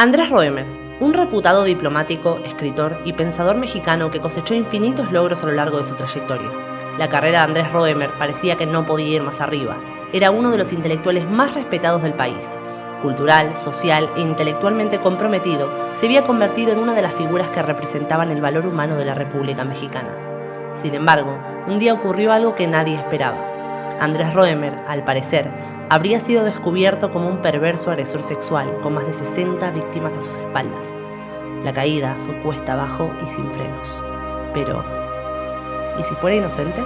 Andrés Roemer, un reputado diplomático, escritor y pensador mexicano que cosechó infinitos logros a lo largo de su trayectoria. La carrera de Andrés Roemer parecía que no podía ir más arriba. Era uno de los intelectuales más respetados del país. Cultural, social e intelectualmente comprometido, se había convertido en una de las figuras que representaban el valor humano de la República Mexicana. Sin embargo, un día ocurrió algo que nadie esperaba. Andrés Roemer, al parecer, habría sido descubierto como un perverso agresor sexual con más de 60 víctimas a sus espaldas. La caída fue cuesta abajo y sin frenos. Pero, ¿y si fuera inocente?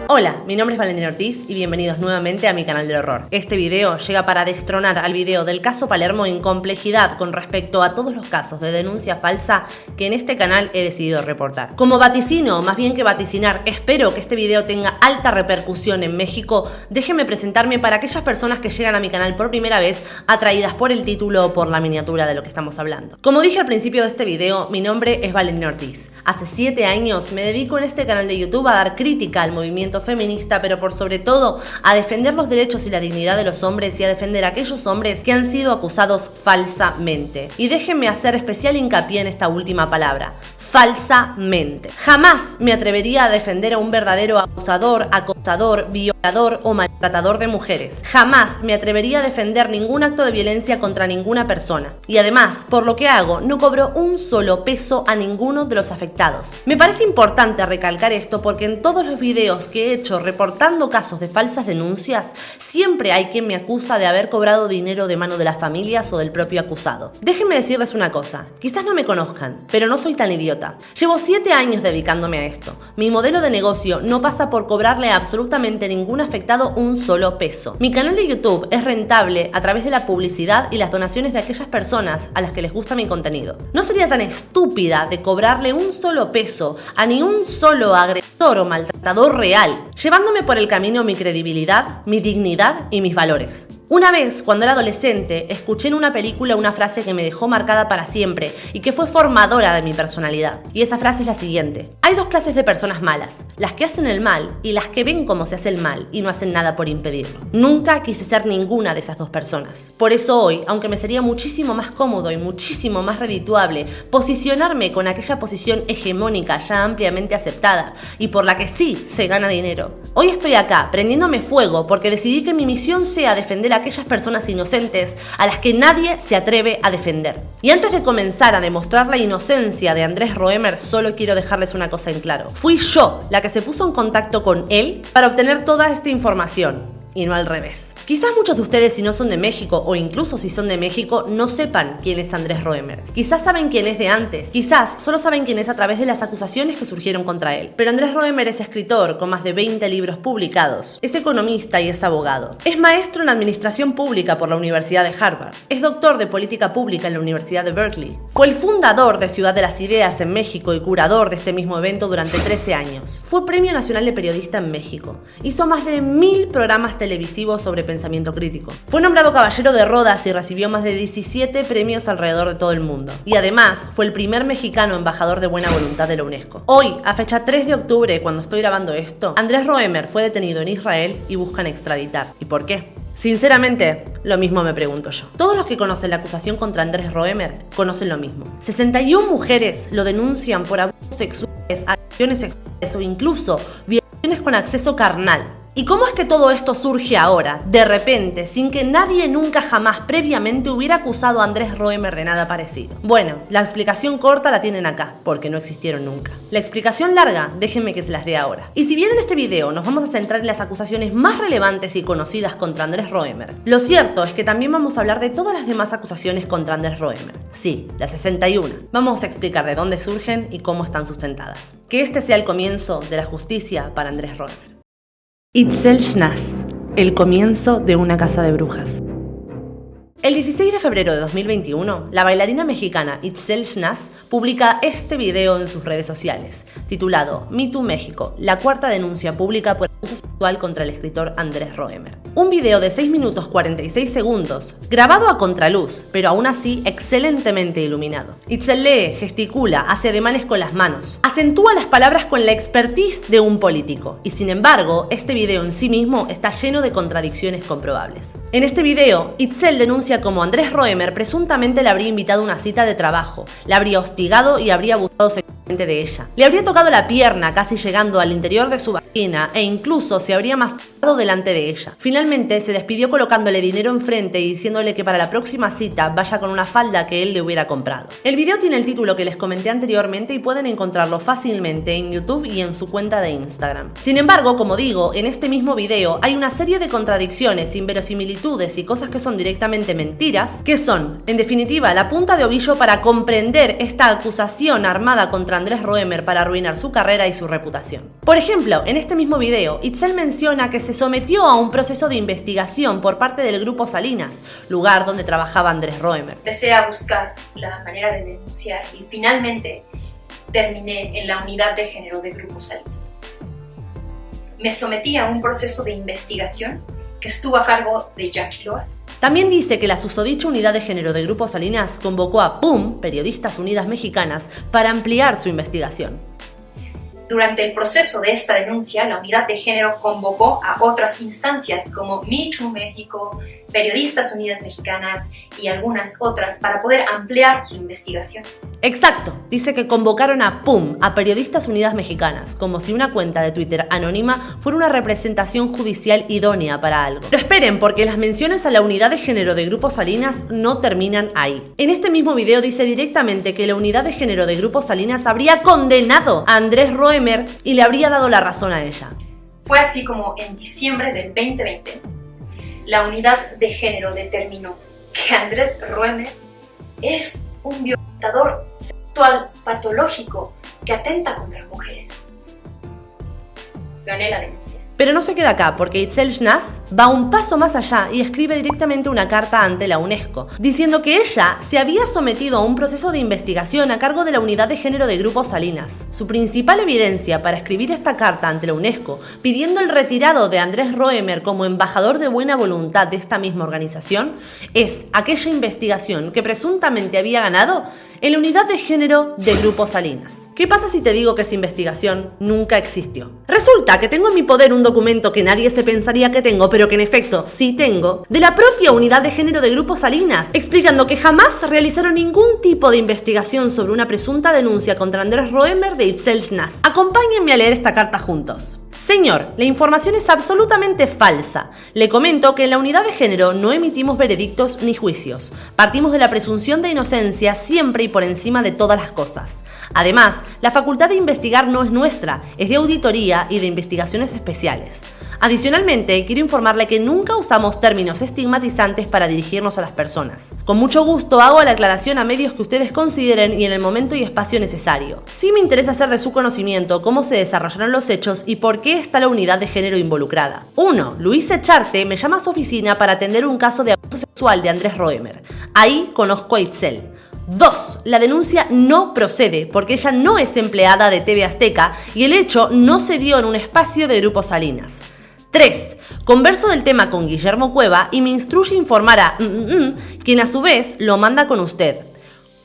Hola, mi nombre es Valentina Ortiz y bienvenidos nuevamente a mi canal del horror. Este video llega para destronar al video del caso Palermo en complejidad con respecto a todos los casos de denuncia falsa que en este canal he decidido reportar. Como vaticino, más bien que vaticinar, espero que este video tenga alta repercusión en México. Déjenme presentarme para aquellas personas que llegan a mi canal por primera vez, atraídas por el título o por la miniatura de lo que estamos hablando. Como dije al principio de este video, mi nombre es Valentina Ortiz. Hace 7 años me dedico en este canal de YouTube a dar crítica al movimiento feminista, pero por sobre todo a defender los derechos y la dignidad de los hombres y a defender a aquellos hombres que han sido acusados falsamente. Y déjenme hacer especial hincapié en esta última palabra: falsamente. Jamás me atrevería a defender a un verdadero abusador, acosador, violador o maltratador de mujeres. Jamás me atrevería a defender ningún acto de violencia contra ninguna persona. Y además, por lo que hago, no cobro un solo peso a ninguno de los afectados. Me parece importante recalcar esto porque en todos los videos que he hecho reportando casos de falsas denuncias, siempre hay quien me acusa de haber cobrado dinero de mano de las familias o del propio acusado. Déjenme decirles una cosa, quizás no me conozcan, pero no soy tan idiota. Llevo 7 años dedicándome a esto. Mi modelo de negocio no pasa por cobrarle a absolutamente ningún afectado un solo peso. Mi canal de YouTube es rentable a través de la publicidad y las donaciones de aquellas personas a las que les gusta mi contenido. No sería tan estúpida de cobrarle un solo peso a ni un solo agresor o maltratador real, llevándome por el camino mi credibilidad, mi dignidad y mis valores. Una vez, cuando era adolescente, escuché en una película una frase que me dejó marcada para siempre y que fue formadora de mi personalidad. Y esa frase es la siguiente: hay 2 clases de personas malas, las que hacen el mal y las que ven cómo se hace el mal y no hacen nada por impedirlo. Nunca quise ser ninguna de esas 2 personas. Por eso hoy, aunque me sería muchísimo más cómodo y muchísimo más redituable posicionarme con aquella posición hegemónica ya ampliamente aceptada y por la que sí se gana dinero, hoy estoy acá prendiéndome fuego porque decidí que mi misión sea defender a aquellas personas inocentes a las que nadie se atreve a defender. Y antes de comenzar a demostrar la inocencia de Andrés Roemer, solo quiero dejarles una cosa en claro: fui yo la que se puso en contacto con él para obtener toda esta información, y no al revés. Quizás muchos de ustedes, si no son de México o incluso si son de México, no sepan quién es Andrés Roemer. Quizás saben quién es de antes, quizás solo saben quién es a través de las acusaciones que surgieron contra él. Pero Andrés Roemer es escritor con más de 20 libros publicados, es economista y es abogado. Es maestro en administración pública por la Universidad de Harvard. Es doctor de política pública en la Universidad de Berkeley. Fue el fundador de Ciudad de las Ideas en México y curador de este mismo evento durante 13 años. Fue Premio Nacional de Periodista en México. Hizo más de 1000 programas televisivos sobre pensamiento crítico. Fue nombrado Caballero de Rodas y recibió más de 17 premios alrededor de todo el mundo. Y además fue el primer mexicano embajador de buena voluntad de la UNESCO. Hoy, a fecha 3 de octubre, cuando estoy grabando esto, Andrés Roemer fue detenido en Israel y buscan extraditar. ¿Y por qué? Sinceramente, lo mismo me pregunto yo. Todos los que conocen la acusación contra Andrés Roemer conocen lo mismo. 61 mujeres lo denuncian por abusos sexuales, agresiones sexuales o incluso violaciones con acceso carnal. ¿Y cómo es que todo esto surge ahora, de repente, sin que nadie nunca jamás previamente hubiera acusado a Andrés Roemer de nada parecido? Bueno, la explicación corta la tienen acá, porque no existieron nunca. La explicación larga, déjenme que se las dé ahora. Y si bien en este video nos vamos a centrar en las acusaciones más relevantes y conocidas contra Andrés Roemer, lo cierto es que también vamos a hablar de todas las demás acusaciones contra Andrés Roemer. Sí, las 61. Vamos a explicar de dónde surgen y cómo están sustentadas. Que este sea el comienzo de la justicia para Andrés Roemer. Itzel Schnaz, el comienzo de una casa de brujas. El 16 de febrero de 2021, la bailarina mexicana Itzel Schnaz publica este video en sus redes sociales, titulado Me Too México, la cuarta denuncia pública por abuso sexual contra el escritor Andrés Roemer. Un video de 6 minutos 46 segundos, grabado a contraluz, pero aún así excelentemente iluminado. Itzel lee, gesticula, hace ademanes con las manos, acentúa las palabras con la expertise de un político, y sin embargo, este video en sí mismo está lleno de contradicciones comprobables. En este video, Itzel denuncia como Andrés Roemer presuntamente le habría invitado a una cita de trabajo, la habría hostigado y habría abusado sexualmente de ella. Le habría tocado la pierna casi llegando al interior de su vagina e incluso se habría masturbado delante de ella. Finalmente se despidió colocándole dinero enfrente y diciéndole que para la próxima cita vaya con una falda que él le hubiera comprado. El video tiene el título que les comenté anteriormente y pueden encontrarlo fácilmente en YouTube y en su cuenta de Instagram. Sin embargo, como digo, en este mismo video hay una serie de contradicciones, inverosimilitudes y cosas que son directamente mentiras, que son, en definitiva, la punta de ovillo para comprender esta acusación armada contra Andrés Roemer para arruinar su carrera y su reputación. Por ejemplo, en este mismo video, Itzel menciona que se sometió a un proceso de investigación por parte del Grupo Salinas, lugar donde trabajaba Andrés Roemer. Empecé a buscar la manera de denunciar y finalmente terminé en la unidad de género de Grupo Salinas. Me sometí a un proceso de investigación que estuvo a cargo de Jackie Loas. También dice que la susodicha unidad de género de Grupo Salinas convocó a PUM, Periodistas Unidas Mexicanas, para ampliar su investigación. Durante el proceso de esta denuncia, la unidad de género convocó a otras instancias como Me Too México, Periodistas Unidas Mexicanas y algunas otras para poder ampliar su investigación. Exacto, dice que convocaron a PUM, a Periodistas Unidas Mexicanas, como si una cuenta de Twitter anónima fuera una representación judicial idónea para algo. Pero esperen, porque las menciones a la unidad de género de Grupo Salinas no terminan ahí. En este mismo video dice directamente que la unidad de género de Grupo Salinas habría condenado a Andrés Roemer y le habría dado la razón a ella. Fue así como en diciembre del 2020, la unidad de género determinó que Andrés Roemer es un violentador sexual patológico que atenta contra mujeres. Gané la denuncia. Pero no se queda acá, porque Itzel Schnaz va un paso más allá y escribe directamente una carta ante la UNESCO, diciendo que ella se había sometido a un proceso de investigación a cargo de la unidad de género de Grupo Salinas. Su principal evidencia para escribir esta carta ante la UNESCO, pidiendo el retirado de Andrés Roemer como embajador de buena voluntad de esta misma organización, es aquella investigación que presuntamente había ganado en la unidad de género de Grupo Salinas. ¿Qué pasa si te digo que esa investigación nunca existió? Resulta que tengo en mi poder un documento que nadie se pensaría que tengo, pero que en efecto sí tengo, de la propia unidad de género de Grupo Salinas, explicando que jamás realizaron ningún tipo de investigación sobre una presunta denuncia contra Andrés Roemer de Itzel Schnaz. Acompáñenme a leer esta carta juntos. Señor, la información es absolutamente falsa. Le comento que en la unidad de género no emitimos veredictos ni juicios. Partimos de la presunción de inocencia siempre y por encima de todas las cosas. Además, la facultad de investigar no es nuestra, es de auditoría y de investigaciones especiales. Adicionalmente, quiero informarle que nunca usamos términos estigmatizantes para dirigirnos a las personas. Con mucho gusto hago la aclaración a medios que ustedes consideren y en el momento y espacio necesario. Sí me interesa hacer de su conocimiento cómo se desarrollaron los hechos y por qué está la unidad de género involucrada. 1. Luis Echarte me llama a su oficina para atender un caso de abuso sexual de Andrés Roemer. Ahí conozco a Itzel. 2. La denuncia no procede porque ella no es empleada de TV Azteca y el hecho no se dio en un espacio de Grupo Salinas. 3. Converso del tema con Guillermo Cueva y me instruye informar a quien a su vez lo manda con usted.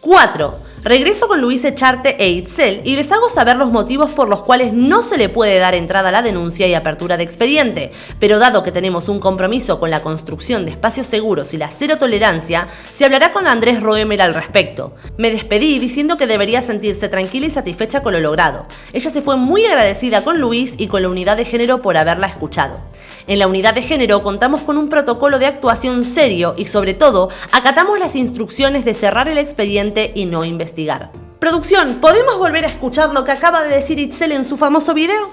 4. Regreso con Luis Echarte e Itzel y les hago saber los motivos por los cuales no se le puede dar entrada a la denuncia y apertura de expediente, pero dado que tenemos un compromiso con la construcción de espacios seguros y la cero tolerancia, se hablará con Andrés Roemer al respecto. Me despedí diciendo que debería sentirse tranquila y satisfecha con lo logrado. Ella se fue muy agradecida con Luis y con la unidad de género por haberla escuchado. En la unidad de género contamos con un protocolo de actuación serio y sobre todo acatamos las instrucciones de cerrar el expediente y no investigar. Producción, ¿podemos volver a escuchar lo que acaba de decir Itzel en su famoso video?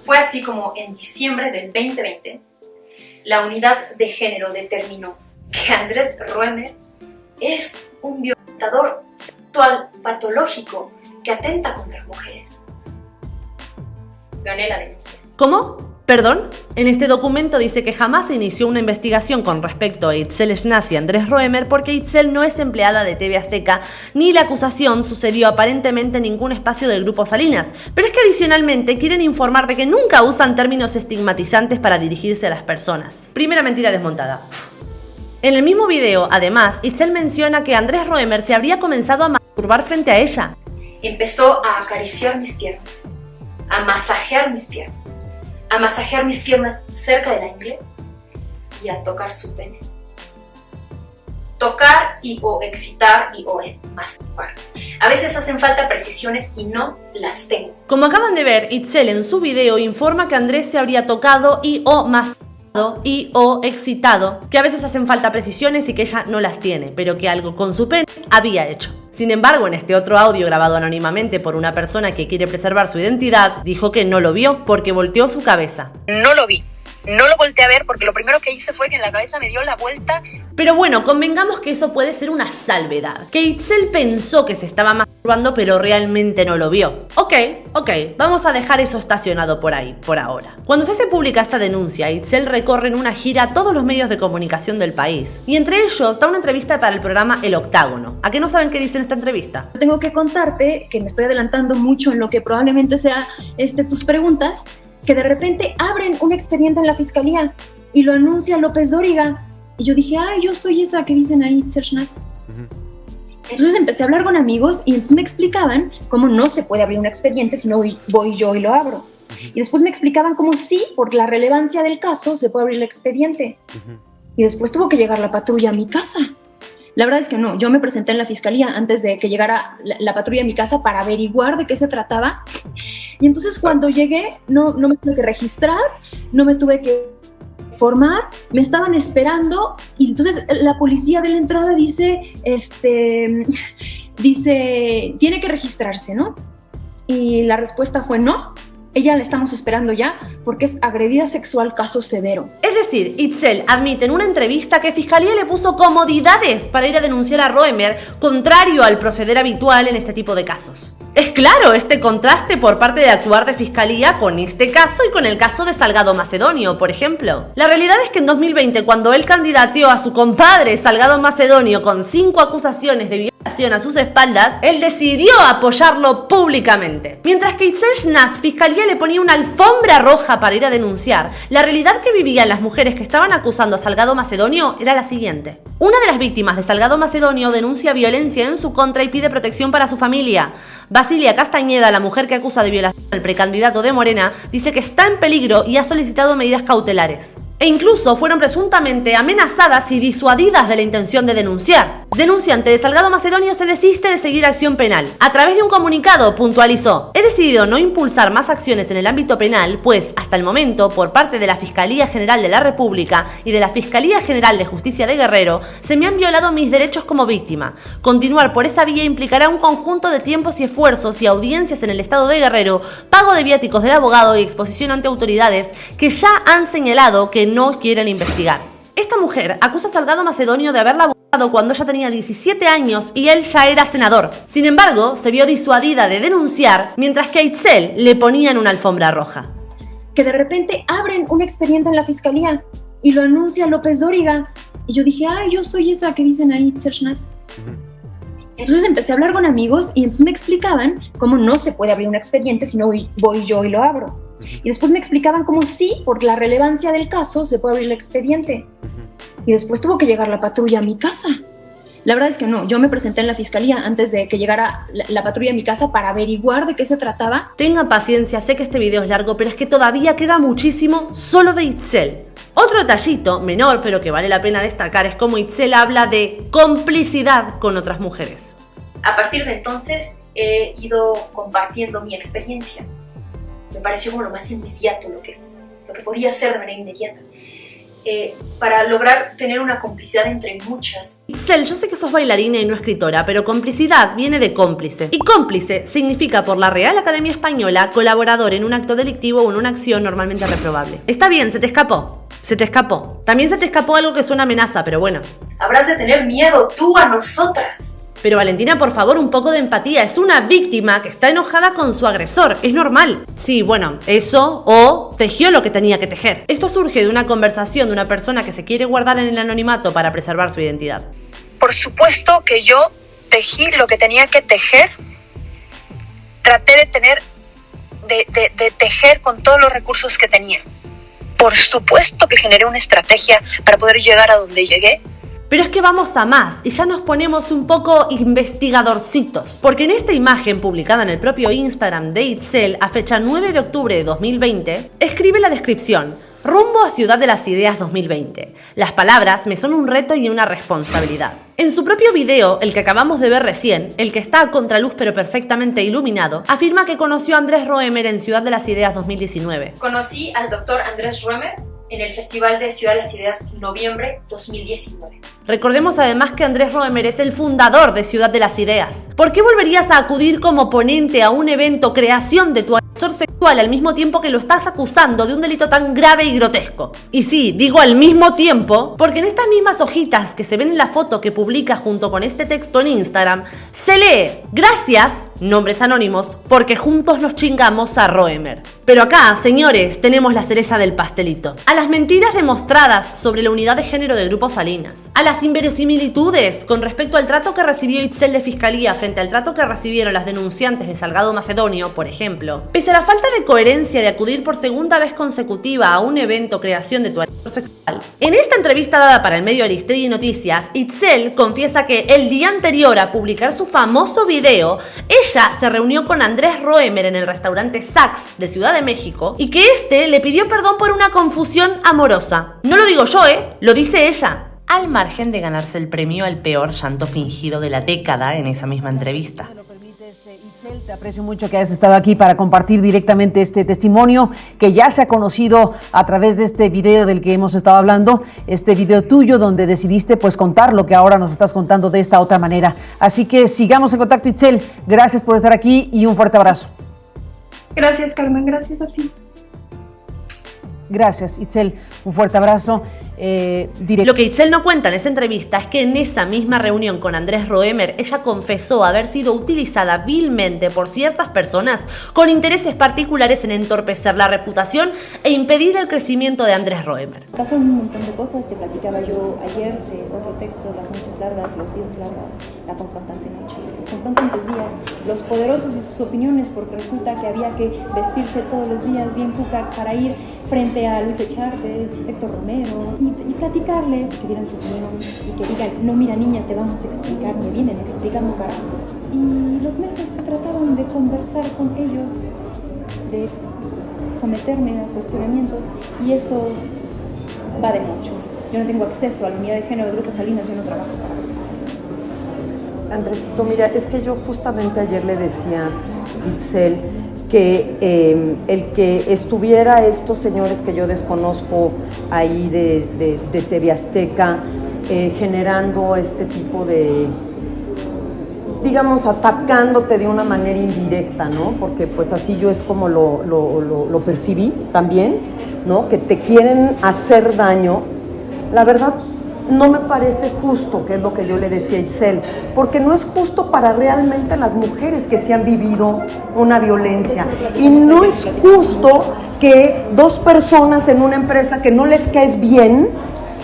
Fue así como en diciembre del 2020, la unidad de género determinó que Andrés Roemer es un violentador sexual patológico que atenta contra mujeres. Gané la denuncia. ¿Cómo? ¿Perdón? En este documento dice que jamás se inició una investigación con respecto a Itzel Schnaz y Andrés Roemer porque Itzel no es empleada de TV Azteca ni la acusación sucedió aparentemente en ningún espacio del Grupo Salinas. Pero es que adicionalmente quieren informar de que nunca usan términos estigmatizantes para dirigirse a las personas. Primera mentira desmontada. En el mismo video, además, Itzel menciona que Andrés Roemer se habría comenzado a masturbar frente a ella. Empezó a acariciar mis piernas, a masajear mis piernas cerca de la ingle y a tocar su pene. Tocar y o excitar y o masturbar. A veces hacen falta precisiones y no las tengo. Como acaban de ver, Itzel en su video informa que Andrés se habría tocado y o masturbado y o excitado, que a veces hacen falta precisiones y que ella no las tiene, pero que algo con su pene había hecho. Sin embargo, en este otro audio grabado anónimamente por una persona que quiere preservar su identidad, dijo que no lo vio porque volteó su cabeza. No lo vi, no lo volteé a ver porque lo primero que hice fue que en la cabeza me dio la vuelta. Pero bueno, convengamos que eso puede ser una salvedad, que Itzel pensó que se estaba masturbando pero realmente no lo vio. Ok, vamos a dejar eso estacionado por ahí, por ahora. Cuando se hace pública esta denuncia, Itzel recorre en una gira a todos los medios de comunicación del país. Y entre ellos da una entrevista para el programa El Octágono. ¿A qué no saben qué dice en esta entrevista? Tengo que contarte que me estoy adelantando mucho en lo que probablemente sea tus preguntas, que de repente abren un expediente en la fiscalía y lo anuncia López Dóriga. Y yo dije, yo soy esa que dicen ahí, Itzel Schnaz. Entonces empecé a hablar con amigos y entonces me explicaban cómo no se puede abrir un expediente si no voy yo y lo abro. Y después me explicaban cómo sí, por la relevancia del caso, se puede abrir el expediente. Y después tuvo que llegar la patrulla a mi casa. La verdad es que no, yo me presenté en la fiscalía antes de que llegara la patrulla a mi casa para averiguar de qué se trataba. Y entonces cuando llegué, no me tuve que registrar, no me tuve que formar, me estaban esperando y entonces la policía de la entrada dice, tiene que registrarse, ¿no? Y la respuesta fue no. Ella la estamos esperando ya porque es agredida sexual caso severo. Es decir, Itzel admite en una entrevista que Fiscalía le puso comodidades para ir a denunciar a Roemer, contrario al proceder habitual en este tipo de casos. Es claro este contraste por parte de actuar de Fiscalía con este caso y con el caso de Salgado Macedonio, por ejemplo. La realidad es que en 2020, cuando él candidateó a su compadre Salgado Macedonio con 5 acusaciones de violación a sus espaldas, él decidió apoyarlo públicamente. Mientras que Itzel Schnaz, Fiscalía le ponía una alfombra roja para ir a denunciar, la realidad que vivían las mujeres que estaban acusando a Salgado Macedonio era la siguiente. Una de las víctimas de Salgado Macedonio denuncia violencia en su contra y pide protección para su familia. Basilia Castañeda, la mujer que acusa de violación al precandidato de Morena, dice que está en peligro y ha solicitado medidas cautelares. E incluso fueron presuntamente amenazadas y disuadidas de la intención de denunciar. Denunciante de Salgado Macedonio se desiste de seguir acción penal. A través de un comunicado puntualizó: he decidido no impulsar más acciones en el ámbito penal, pues hasta el momento, por parte de la Fiscalía General de la República y de la Fiscalía General de Justicia de Guerrero, se me han violado mis derechos como víctima. Continuar por esa vía implicará un conjunto de tiempos y esfuerzos y audiencias en el estado de Guerrero, pago de viáticos del abogado y exposición ante autoridades que ya han señalado que no quieren investigar. Esta mujer acusa a Salgado Macedonio de haberla abusado cuando ella tenía 17 años y él ya era senador. Sin embargo, se vio disuadida de denunciar, mientras que a Itzel le ponían una alfombra roja. Que de repente abren un expediente en la fiscalía y lo anuncia López Dóriga. Y yo dije, yo soy esa que dicen ahí, Itzel Schnaz. Entonces empecé a hablar con amigos y entonces me explicaban cómo no se puede abrir un expediente si no voy yo y lo abro. Y después me explicaban cómo sí, por la relevancia del caso, se puede abrir el expediente. Y después tuvo que llegar la patrulla a mi casa. La verdad es que no, yo me presenté en la fiscalía antes de que llegara la patrulla a mi casa para averiguar de qué se trataba. Tengan paciencia, sé que este video es largo, pero es que todavía queda muchísimo solo de Itzel. Otro detallito, menor pero que vale la pena destacar, es cómo Itzel habla de complicidad con otras mujeres. A partir de entonces he ido compartiendo mi experiencia. Me pareció como lo más inmediato, lo que podía hacer de manera inmediata. Para lograr tener una complicidad entre muchas. Itzel, yo sé que sos bailarina y no escritora, pero complicidad viene de cómplice. Y cómplice significa por la Real Academia Española colaborador en un acto delictivo o en una acción normalmente reprobable. Está bien, se te escapó. Se te escapó. También se te escapó algo que suena amenaza, pero bueno. Habrás de tener miedo tú a nosotras. Pero Valentina, por favor, un poco de empatía. Es una víctima que está enojada con su agresor. Es normal. Sí, bueno, eso o tejió lo que tenía que tejer. Esto surge de una conversación de una persona que se quiere guardar en el anonimato para preservar su identidad. Por supuesto que yo tejí lo que tenía que tejer. Traté de tejer con todos los recursos que tenía. Por supuesto que generé una estrategia para poder llegar a donde llegué. Pero es que vamos a más y ya nos ponemos un poco investigadorcitos. Porque en esta imagen publicada en el propio Instagram de Itzel a fecha 9 de octubre de 2020, escribe la descripción: rumbo a Ciudad de las Ideas 2020. Las palabras me son un reto y una responsabilidad. En su propio video, el que acabamos de ver recién, el que está a contraluz pero perfectamente iluminado, afirma que conoció a Andrés Roemer en Ciudad de las Ideas 2019. Conocí al doctor Andrés Roemer en el Festival de Ciudad de las Ideas noviembre 2019. Recordemos además que Andrés Roemer es el fundador de Ciudad de las Ideas. ¿Por qué volverías a acudir como ponente a un evento creación de tu agresor sexual al mismo tiempo que lo estás acusando de un delito tan grave y grotesco? Y sí, digo al mismo tiempo, porque en estas mismas hojitas que se ven en la foto que publica junto con este texto en Instagram, se lee: gracias, nombres anónimos, porque juntos nos chingamos a Roemer. Pero acá, señores, tenemos la cereza del pastelito. A las mentiras demostradas sobre la unidad de género de Grupo Salinas, a las inverosimilitudes con respecto al trato que recibió Itzel de Fiscalía frente al trato que recibieron las denunciantes de Salgado Macedonio, por ejemplo. Pese a la falta de coherencia de acudir por segunda vez consecutiva a un evento creación de tu agresor sexual, en esta entrevista dada para el medio Aristegui Noticias, Itzel confiesa que el día anterior a publicar su famoso video, ella se reunió con Andrés Roemer en el restaurante Saks de Ciudad de México y que este le pidió perdón por una confusión amorosa. No lo digo yo, lo dice ella. Al margen de ganarse el premio al peor llanto fingido de la década en esa misma entrevista. Itzel, te aprecio mucho que hayas estado aquí para compartir directamente este testimonio que ya se ha conocido a través de este video del que hemos estado hablando, este video tuyo donde decidiste pues contar lo que ahora nos estás contando de esta otra manera. Así que sigamos en contacto, Itzel. Gracias por estar aquí y un fuerte abrazo. Gracias, Carmen, gracias a ti. Gracias, Itzel. Un fuerte abrazo. Lo que Itzel no cuenta en esa entrevista es que en esa misma reunión con Andrés Roemer, ella confesó haber sido utilizada vilmente por ciertas personas con intereses particulares en entorpecer la reputación e impedir el crecimiento de Andrés Roemer. Pasan un montón de cosas, te platicaba yo ayer de otro texto, las noches largas, los días largas, la confrontante noche, los confrontantes días, los poderosos y sus opiniones, porque resulta que había que vestirse todos los días bien cuca para ir frente a Luis Echarte, Héctor Romero, y platicarles, que dieran su opinión y que digan: no, mira niña, te vamos a explicar, me vienen explicando carajo. Y los meses se trataban de conversar con ellos, de someterme a cuestionamientos, y eso va de mucho. Yo no tengo acceso a la unidad de género de Grupo Salinas, yo no trabajo para Grupo Salinas. Andresito, mira, es que yo justamente ayer le decía a Itzel que el que estuviera estos señores que yo desconozco ahí de TV Azteca generando este tipo de, digamos, atacándote de una manera indirecta, ¿no? Porque pues así yo es como lo percibí también, ¿no? Que te quieren hacer daño. La verdad, no me parece justo, que es lo que yo le decía a Itzel, porque no es justo para realmente las mujeres que se han vivido una violencia, y no es justo que dos personas en una empresa que no les caes bien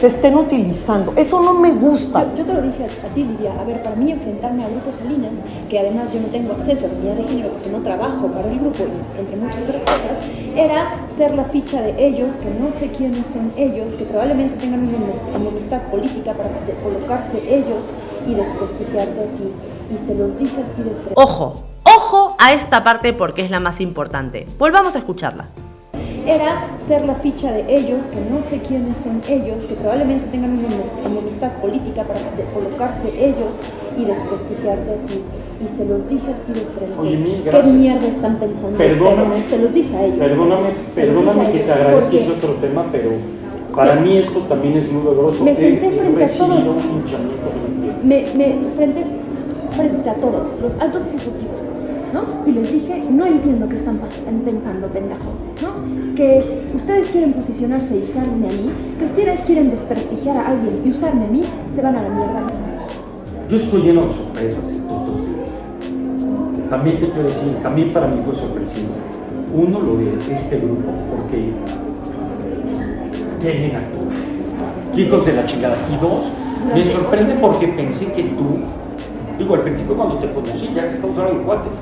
te estén utilizando. Eso no me gusta. Yo te lo dije a ti, Lidia. A ver, para mí enfrentarme a Grupo Salinas, que además yo no tengo acceso a la unidad de género porque no trabajo para el grupo, y entre muchas otras cosas, era ser la ficha de ellos, que no sé quiénes son ellos, que probablemente tengan una enemistad política para colocarse ellos y desprestigiarte a ti. Y se los dije así de frente. Ojo a esta parte porque es la más importante. Volvamos a escucharla. Era ser la ficha de ellos, que no sé quiénes son ellos, que probablemente tengan una enemistad política para colocarse ellos y desprestigiarte a ti. Y se los dije así de frente. Oye, ¿Qué mierda están pensando ustedes? Se los dije a ellos. Perdóname que te agradezca ese otro tema, pero para mí esto también es muy doloroso. Me senté frente a todos. Un hinchamiento frente a todos, los altos ejecutivos, ¿no? Y les dije: no entiendo qué están pensando, pendejos, ¿no? Que ustedes quieren posicionarse y usarme a mí, que ustedes quieren desprestigiar a alguien y usarme a mí, se van a la mierda. yo estoy lleno de sorpresas estos 2 días. También te quiero decir, también para mí fue sorpresivo. Uno, lo de este grupo, porque qué bien actúa. Hijos de la chingada. Y 2, me sorprende porque pensé que tú, digo, al principio cuando te conocí, ya que estamos hablando de cuates,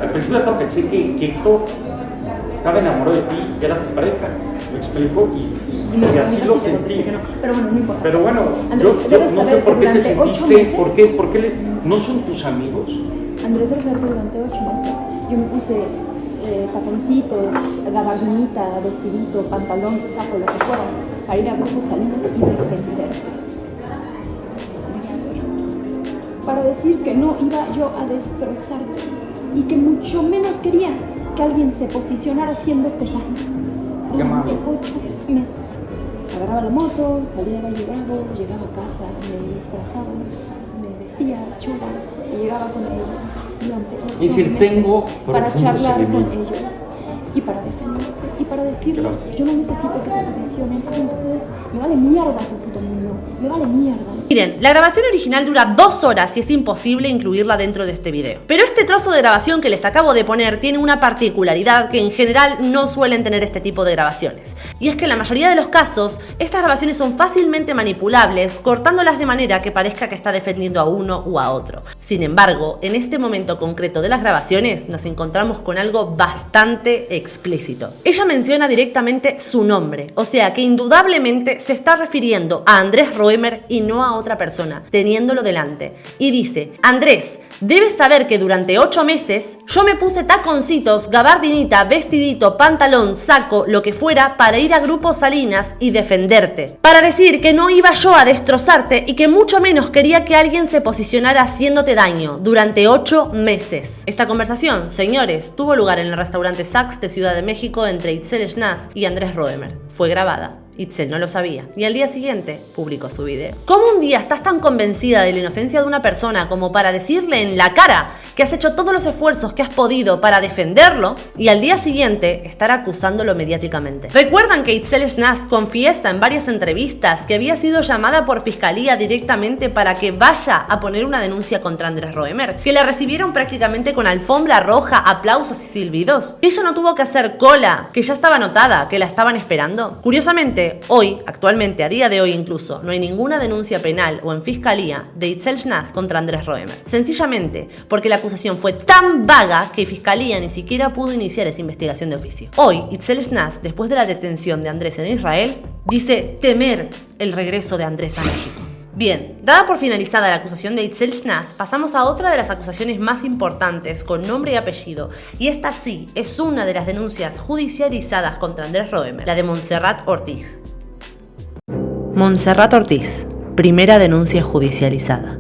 al principio hasta pensé que Héctor estaba enamorado de ti, que era tu pareja, me explico, y así lo sentí. Pero bueno, no importa. Pero bueno, Andrés, yo debes no sé saber por qué que te durante 8 sentiste, meses, por qué no son tus amigos. Andrés, debes saber que durante 8 meses yo me puse taconcitos, gabardinita, vestidito, pantalón, saco, lo que fuera, para ir a Grupo Salinas y defenderte. Para decir que no iba yo a destrozarte y que mucho menos quería que alguien se posicionara haciéndote daño. Durante 8 meses. Agarraba la moto, salía de Valle Bravo, llegaba a casa, me disfrazaba, me vestía chula y llegaba con ellos durante 8 meses para charlar con ellos y para defenderte y para decirles, yo no necesito que se posicionen con ustedes, me vale mierda su puto mundo, me vale mierda. Miren, la grabación original dura 2 horas y es imposible incluirla dentro de este video. Pero este trozo de grabación que les acabo de poner tiene una particularidad que en general no suelen tener este tipo de grabaciones. Y es que en la mayoría de los casos, estas grabaciones son fácilmente manipulables, cortándolas de manera que parezca que está defendiendo a uno u a otro. Sin embargo, en este momento concreto de las grabaciones, nos encontramos con algo bastante explícito. Ella menciona directamente su nombre, o sea que indudablemente se está refiriendo a Andrés Roemer y no a otra persona, teniéndolo delante. Y dice, Andrés, debes saber que durante 8 meses yo me puse taconcitos, gabardinita, vestidito, pantalón, saco, lo que fuera para ir a Grupo Salinas y defenderte. Para decir que no iba yo a destrozarte y que mucho menos quería que alguien se posicionara haciéndote daño durante 8 meses. Esta conversación, señores, tuvo lugar en el restaurante Saks de Ciudad de México entre Itzel Schnaz y Andrés Roemer. Fue grabada. Itzel no lo sabía y al día siguiente publicó su video. ¿Cómo un día estás tan convencida de la inocencia de una persona como para decirle en la cara que has hecho todos los esfuerzos que has podido para defenderlo y al día siguiente estar acusándolo mediáticamente? ¿Recuerdan que Itzel Schnaz confiesa en varias entrevistas que había sido llamada por fiscalía directamente para que vaya a poner una denuncia contra Andrés Roemer? Que la recibieron prácticamente con alfombra roja, aplausos y silbidos. Ella no tuvo que hacer cola, que ya estaba anotada, que la estaban esperando. Curiosamente, hoy, actualmente, a día de hoy incluso, no hay ninguna denuncia penal o en fiscalía de Itzel Schnaz contra Andrés Roemer. Sencillamente porque la acusación fue tan vaga que fiscalía ni siquiera pudo iniciar esa investigación de oficio. Hoy, Itzel Schnaz, después de la detención de Andrés en Israel, dice temer el regreso de Andrés a México. Bien, dada por finalizada la acusación de Itzel Schnaz, pasamos a otra de las acusaciones más importantes con nombre y apellido, y esta sí es una de las denuncias judicializadas contra Andrés Roemer, la de Montserrat Ortiz. Montserrat Ortiz, primera denuncia judicializada.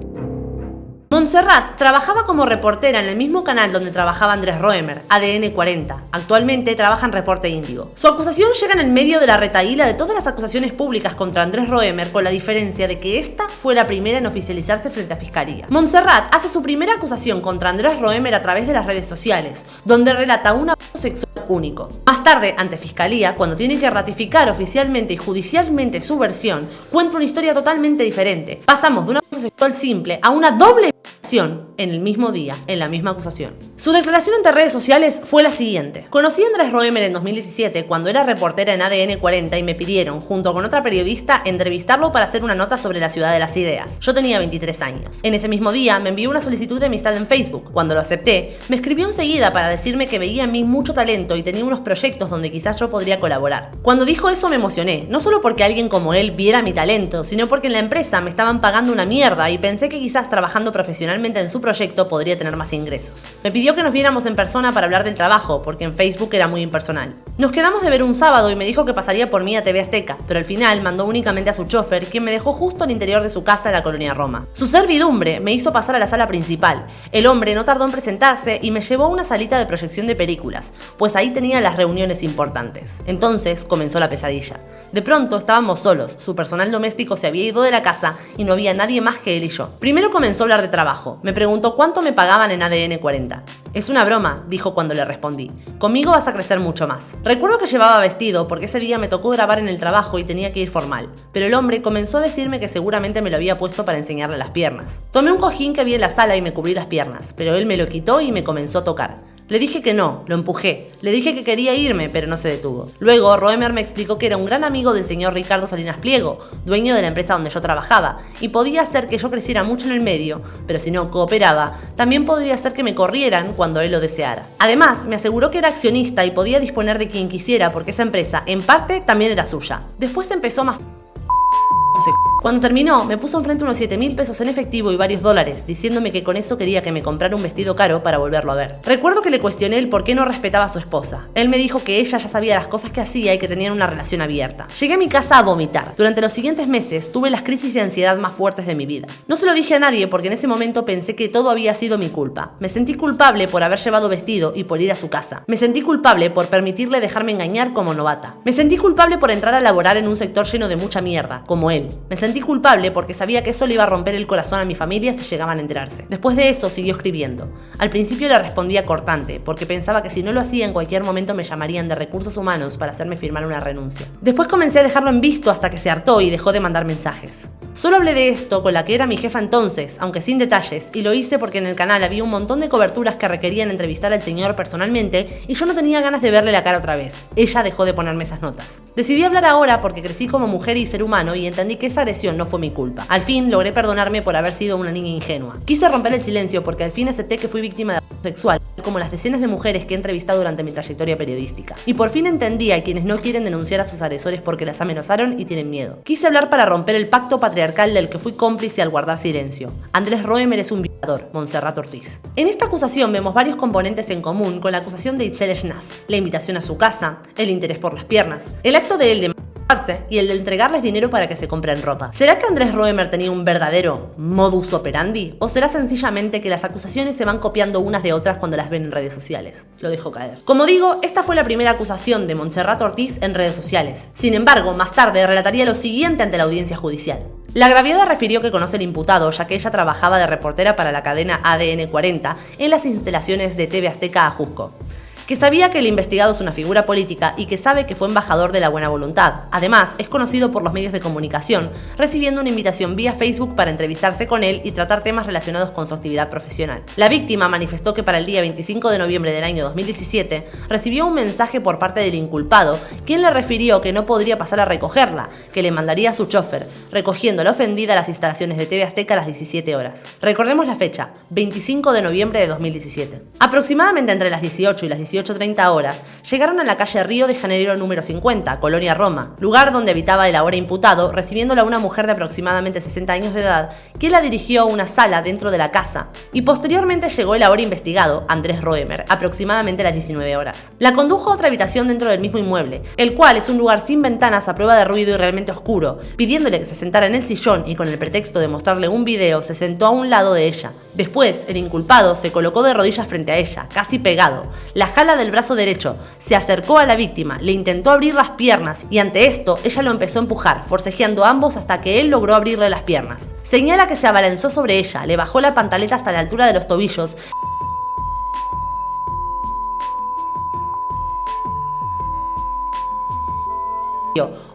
Montserrat trabajaba como reportera en el mismo canal donde trabajaba Andrés Roemer, ADN 40. Actualmente trabaja en Reporte Índigo. Su acusación llega en el medio de la retahíla de todas las acusaciones públicas contra Andrés Roemer, con la diferencia de que esta fue la primera en oficializarse frente a Fiscalía. Montserrat hace su primera acusación contra Andrés Roemer a través de las redes sociales, donde relata un abuso sexual único. Más tarde, ante Fiscalía, cuando tiene que ratificar oficialmente y judicialmente su versión, cuenta una historia totalmente diferente. Pasamos de un abuso sexual simple a una doble en el mismo día, en la misma acusación. Su declaración ante redes sociales fue la siguiente. Conocí a Andrés Roemer en 2017 cuando era reportera en ADN 40 y me pidieron, junto con otra periodista, entrevistarlo para hacer una nota sobre la ciudad de las ideas. Yo tenía 23 años. En ese mismo día me envió una solicitud de amistad en Facebook. Cuando lo acepté, me escribió enseguida para decirme que veía en mí mucho talento y tenía unos proyectos donde quizás yo podría colaborar. Cuando dijo eso me emocioné, no solo porque alguien como él viera mi talento, sino porque en la empresa me estaban pagando una mierda y pensé que quizás trabajando profesionalmente en su proyecto podría tener más ingresos. Me pidió que nos viéramos en persona para hablar del trabajo, porque en Facebook era muy impersonal. Nos quedamos de ver un sábado y me dijo que pasaría por mí a TV Azteca, pero al final mandó únicamente a su chofer, quien me dejó justo al interior de su casa en la colonia Roma. Su servidumbre me hizo pasar a la sala principal. El hombre no tardó en presentarse y me llevó a una salita de proyección de películas, pues ahí tenía las reuniones importantes. Entonces comenzó la pesadilla. De pronto estábamos solos, su personal doméstico se había ido de la casa y no había nadie más que él y yo. Primero comenzó a hablar de trabajo. trabajo. Me preguntó cuánto me pagaban en ADN 40. Es una broma, dijo cuando le respondí. Conmigo vas a crecer mucho más. Recuerdo que llevaba vestido porque ese día me tocó grabar en el trabajo y tenía que ir formal, pero el hombre comenzó a decirme que seguramente me lo había puesto para enseñarle las piernas. Tomé un cojín que había en la sala y me cubrí las piernas, pero él me lo quitó y me comenzó a tocar. Le dije que no, lo empujé. Le dije que quería irme, pero no se detuvo. Luego, Roemer me explicó que era un gran amigo del señor Ricardo Salinas Pliego, dueño de la empresa donde yo trabajaba, y podía hacer que yo creciera mucho en el medio, pero si no cooperaba, también podría hacer que me corrieran cuando él lo deseara. Además, me aseguró que era accionista y podía disponer de quien quisiera porque esa empresa, en parte, también era suya. Después empezó más... Cuando terminó, me puso enfrente unos 7.000 pesos en efectivo y varios dólares, diciéndome que con eso quería que me comprara un vestido caro para volverlo a ver. Recuerdo que le cuestioné el por qué no respetaba a su esposa. Él me dijo que ella ya sabía las cosas que hacía y que tenían una relación abierta. Llegué a mi casa a vomitar. Durante los siguientes meses tuve las crisis de ansiedad más fuertes de mi vida. No se lo dije a nadie porque en ese momento pensé que todo había sido mi culpa. Me sentí culpable por haber llevado vestido y por ir a su casa. Me sentí culpable por permitirle dejarme engañar como novata. Me sentí culpable por entrar a laborar en un sector lleno de mucha mierda, como él. Me sentí culpable porque sabía que eso le iba a romper el corazón a mi familia si llegaban a enterarse. Después de eso siguió escribiendo. Al principio le respondía cortante, porque pensaba que si no lo hacía en cualquier momento me llamarían de recursos humanos para hacerme firmar una renuncia. Después comencé a dejarlo en visto hasta que se hartó y dejó de mandar mensajes. Solo hablé de esto con la que era mi jefa entonces, aunque sin detalles, y lo hice porque en el canal había un montón de coberturas que requerían entrevistar al señor personalmente y yo no tenía ganas de verle la cara otra vez. Ella dejó de ponerme esas notas. Decidí hablar ahora porque crecí como mujer y ser humano y entendí que esa agresión no fue mi culpa. Al fin logré perdonarme por haber sido una niña ingenua. Quise romper el silencio porque al fin acepté que fui víctima de abuso sexual, como las decenas de mujeres que he entrevistado durante mi trayectoria periodística. Y por fin entendí a quienes no quieren denunciar a sus agresores porque las amenazaron y tienen miedo. Quise hablar para romper el pacto patriarcal del que fui cómplice al guardar silencio. Andrés Roemer es un violador, Montserrat Ortiz. En esta acusación vemos varios componentes en común con la acusación de Itzel Schnaz. La invitación a su casa, el interés por las piernas, el acto de él de y el de entregarles dinero para que se compren ropa. ¿Será que Andrés Roemer tenía un verdadero modus operandi? ¿O será sencillamente que las acusaciones se van copiando unas de otras cuando las ven en redes sociales? Lo dejo caer. Como digo, esta fue la primera acusación de Montserrat Ortiz en redes sociales. Sin embargo, más tarde relataría lo siguiente ante la audiencia judicial. La agraviada refirió que conoce al imputado, ya que ella trabajaba de reportera para la cadena ADN 40 en las instalaciones de TV Azteca Ajusco. Que sabía que el investigado es una figura política y que sabe que fue embajador de la buena voluntad. Además, es conocido por los medios de comunicación, recibiendo una invitación vía Facebook para entrevistarse con él y tratar temas relacionados con su actividad profesional. La víctima manifestó que para el día 25 de noviembre del año 2017 recibió un mensaje por parte del inculpado, quien le refirió que no podría pasar a recogerla, que le mandaría a su chofer, recogiendo a la ofendida a las instalaciones de TV Azteca a las 17 horas. Recordemos la fecha, 25 de noviembre de 2017. Aproximadamente entre las 18 y las 18:30 horas, llegaron a la calle Río de Janeiro número 50, Colonia Roma, lugar donde habitaba el ahora imputado, recibiéndola una mujer de aproximadamente 60 años de edad, quien la dirigió a una sala dentro de la casa, y posteriormente llegó el ahora investigado, Andrés Roemer, aproximadamente a las 19 horas. La condujo a otra habitación dentro del mismo inmueble, el cual es un lugar sin ventanas a prueba de ruido y realmente oscuro, pidiéndole que se sentara en el sillón y con el pretexto de mostrarle un video, se sentó a un lado de ella. Después, el inculpado se colocó de rodillas frente a ella, casi pegado, la jala del brazo derecho, se acercó a la víctima, le intentó abrir las piernas y ante esto ella lo empezó a empujar, forcejeando a ambos hasta que él logró abrirle las piernas. Señala que se abalanzó sobre ella, le bajó la pantaleta hasta la altura de los tobillos.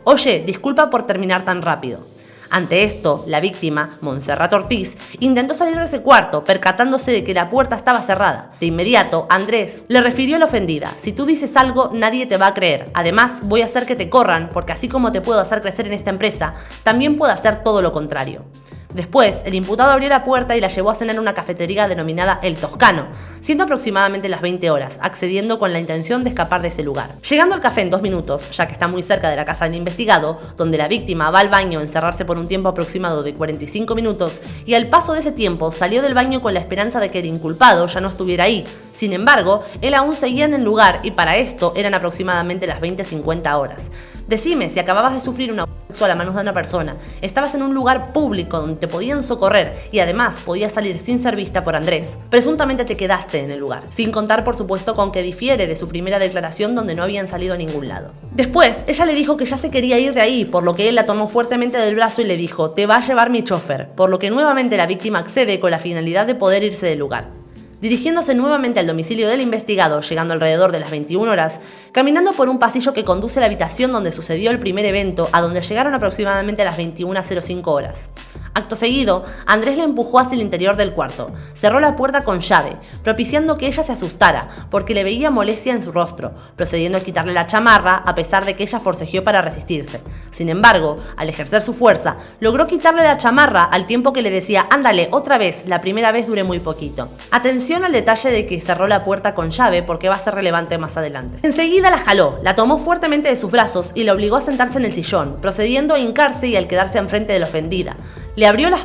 Oye, disculpa por terminar tan rápido. Ante esto, la víctima, Montserrat Ortiz, intentó salir de ese cuarto, percatándose de que la puerta estaba cerrada. De inmediato, Andrés le refirió a la ofendida: si tú dices algo, nadie te va a creer. Además, voy a hacer que te corran, porque así como te puedo hacer crecer en esta empresa, también puedo hacer todo lo contrario. Después, el imputado abrió la puerta y la llevó a cenar en una cafetería denominada El Toscano, siendo aproximadamente las 20 horas, accediendo con la intención de escapar de ese lugar. Llegando al café en 2 minutos, ya que está muy cerca de la casa del investigado, donde la víctima va al baño a encerrarse por un tiempo aproximado de 45 minutos, y al paso de ese tiempo salió del baño con la esperanza de que el inculpado ya no estuviera ahí. Sin embargo, él aún seguía en el lugar y para esto eran aproximadamente las 20:50 horas. Decime si acababas de sufrir un abuso sexual a manos de una persona, estabas en un lugar público donde te podían socorrer y además podías salir sin ser vista por Andrés. Presuntamente te quedaste en el lugar, sin contar por supuesto con que difiere de su primera declaración donde no habían salido a ningún lado. Después, ella le dijo que ya se quería ir de ahí, por lo que él la tomó fuertemente del brazo y le dijo: te va a llevar mi chofer, por lo que nuevamente la víctima accede con la finalidad de poder irse del lugar. Dirigiéndose nuevamente al domicilio del investigado, llegando alrededor de las 21 horas, caminando por un pasillo que conduce a la habitación donde sucedió el primer evento, a donde llegaron aproximadamente a las 21:05 horas. Acto seguido, Andrés la empujó hacia el interior del cuarto, cerró la puerta con llave, propiciando que ella se asustara, porque le veía molestia en su rostro, procediendo a quitarle la chamarra a pesar de que ella forcejeó para resistirse. Sin embargo, al ejercer su fuerza, logró quitarle la chamarra al tiempo que le decía: ándale, otra vez, la primera vez duré muy poquito. Atención al detalle de que cerró la puerta con llave porque va a ser relevante más adelante. Enseguida la jaló, la tomó fuertemente de sus brazos y la obligó a sentarse en el sillón, procediendo a hincarse y al quedarse enfrente de la ofendida. Le abrió las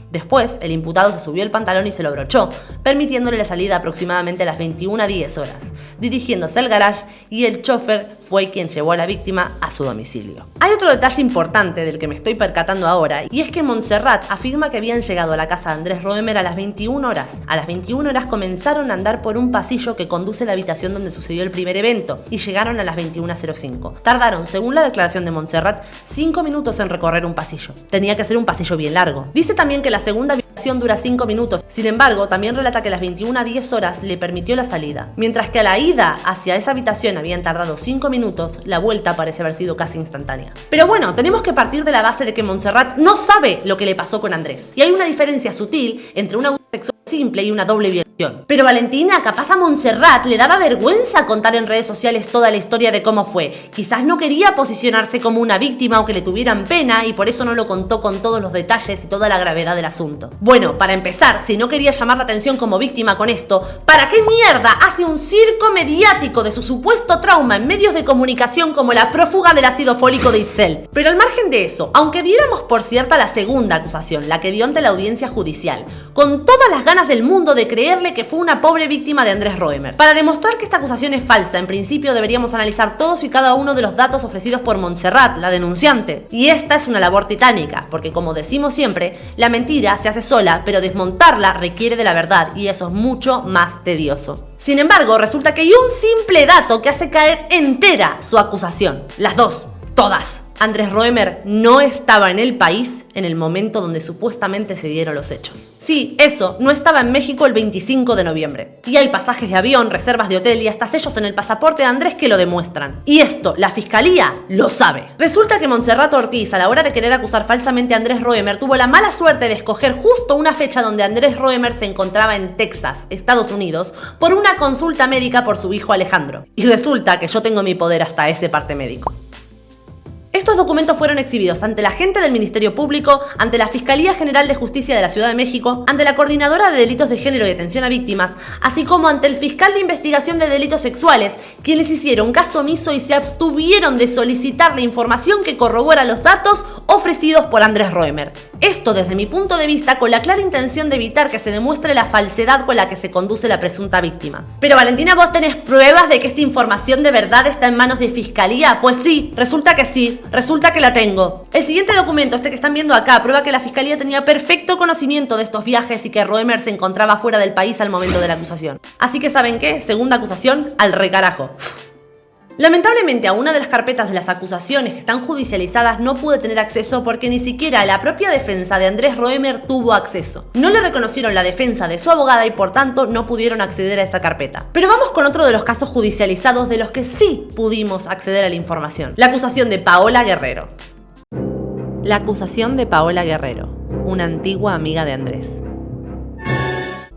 Después, el imputado se subió el pantalón y se lo abrochó, permitiéndole la salida aproximadamente a las 21:10 horas, dirigiéndose al garage, y el chofer fue quien llevó a la víctima a su domicilio. Hay otro detalle importante del que me estoy percatando ahora, y es que Montserrat afirma que habían llegado a la casa de Andrés Roemer a las 21 horas. A las 21 horas comenzaron a andar por un pasillo que conduce a la habitación donde sucedió el primer evento, y llegaron a las 21:05. Tardaron, según la declaración de Montserrat, 5 minutos en recorrer un pasillo. Tenía que ser un pasillo bien largo. Dice también que la segunda habitación dura 5 minutos, sin embargo, también relata que a las 21:10 horas le permitió la salida. Mientras que a la ida hacia esa habitación habían tardado 5 minutos, la vuelta parece haber sido casi instantánea. Pero bueno, tenemos que partir de la base de que Montserrat no sabe lo que le pasó con Andrés, y hay una diferencia sutil entre un abuso sexual simple y una doble violación. Pero Valentina, capaz a Montserrat le daba vergüenza contar en redes sociales toda la historia de cómo fue. Quizás no quería posicionarse como una víctima o que le tuvieran pena y por eso no lo contó con todos los detalles y toda la gravedad del asunto. Bueno, para empezar, si no quería llamar la atención como víctima con esto, ¿para qué mierda hace un circo mediático de su supuesto trauma en medios de comunicación como la prófuga del ácido fólico de Itzel? Pero al margen de eso, aunque viéramos por cierta la segunda acusación, la que dio ante la audiencia judicial, con todas las ganas del mundo de creerle que fue una pobre víctima de Andrés Roemer. Para demostrar que esta acusación es falsa, en principio deberíamos analizar todos y cada uno de los datos ofrecidos por Montserrat, la denunciante. Y esta es una labor titánica, porque como decimos siempre, la mentira se hace sola, pero desmontarla requiere de la verdad, y eso es mucho más tedioso. Sin embargo, resulta que hay un simple dato que hace caer entera su acusación. Las dos, todas. Andrés Roemer no estaba en el país en el momento donde supuestamente se dieron los hechos. Sí, eso, no estaba en México el 25 de noviembre. Y hay pasajes de avión, reservas de hotel y hasta sellos en el pasaporte de Andrés que lo demuestran. Y esto, la fiscalía lo sabe. Resulta que Montserrat Ortiz, a la hora de querer acusar falsamente a Andrés Roemer, tuvo la mala suerte de escoger justo una fecha donde Andrés Roemer se encontraba en Texas, Estados Unidos, por una consulta médica por su hijo Alejandro. Y resulta que yo tengo mi poder hasta ese parte médico. Estos documentos fueron exhibidos ante la gente del Ministerio Público, ante la Fiscalía General de Justicia de la Ciudad de México, ante la Coordinadora de Delitos de Género y Atención a Víctimas, así como ante el Fiscal de Investigación de Delitos Sexuales, quienes hicieron caso omiso y se abstuvieron de solicitar la información que corrobora los datos ofrecidos por Andrés Roemer. Esto, desde mi punto de vista, con la clara intención de evitar que se demuestre la falsedad con la que se conduce la presunta víctima. Pero Valentina, ¿vos tenés pruebas de que esta información de verdad está en manos de Fiscalía? Pues sí, resulta que la tengo. El siguiente documento, este que están viendo acá, prueba que la Fiscalía tenía perfecto conocimiento de estos viajes y que Roemer se encontraba fuera del país al momento de la acusación. Así que, ¿saben qué? Segunda acusación, al recarajo. Lamentablemente, a una de las carpetas de las acusaciones que están judicializadas no pude tener acceso porque ni siquiera la propia defensa de Andrés Roemer tuvo acceso. No le reconocieron la defensa de su abogada y por tanto no pudieron acceder a esa carpeta. Pero vamos con otro de los casos judicializados de los que sí pudimos acceder a la información. La acusación de Paola Guerrero. La acusación de Paola Guerrero, una antigua amiga de Andrés.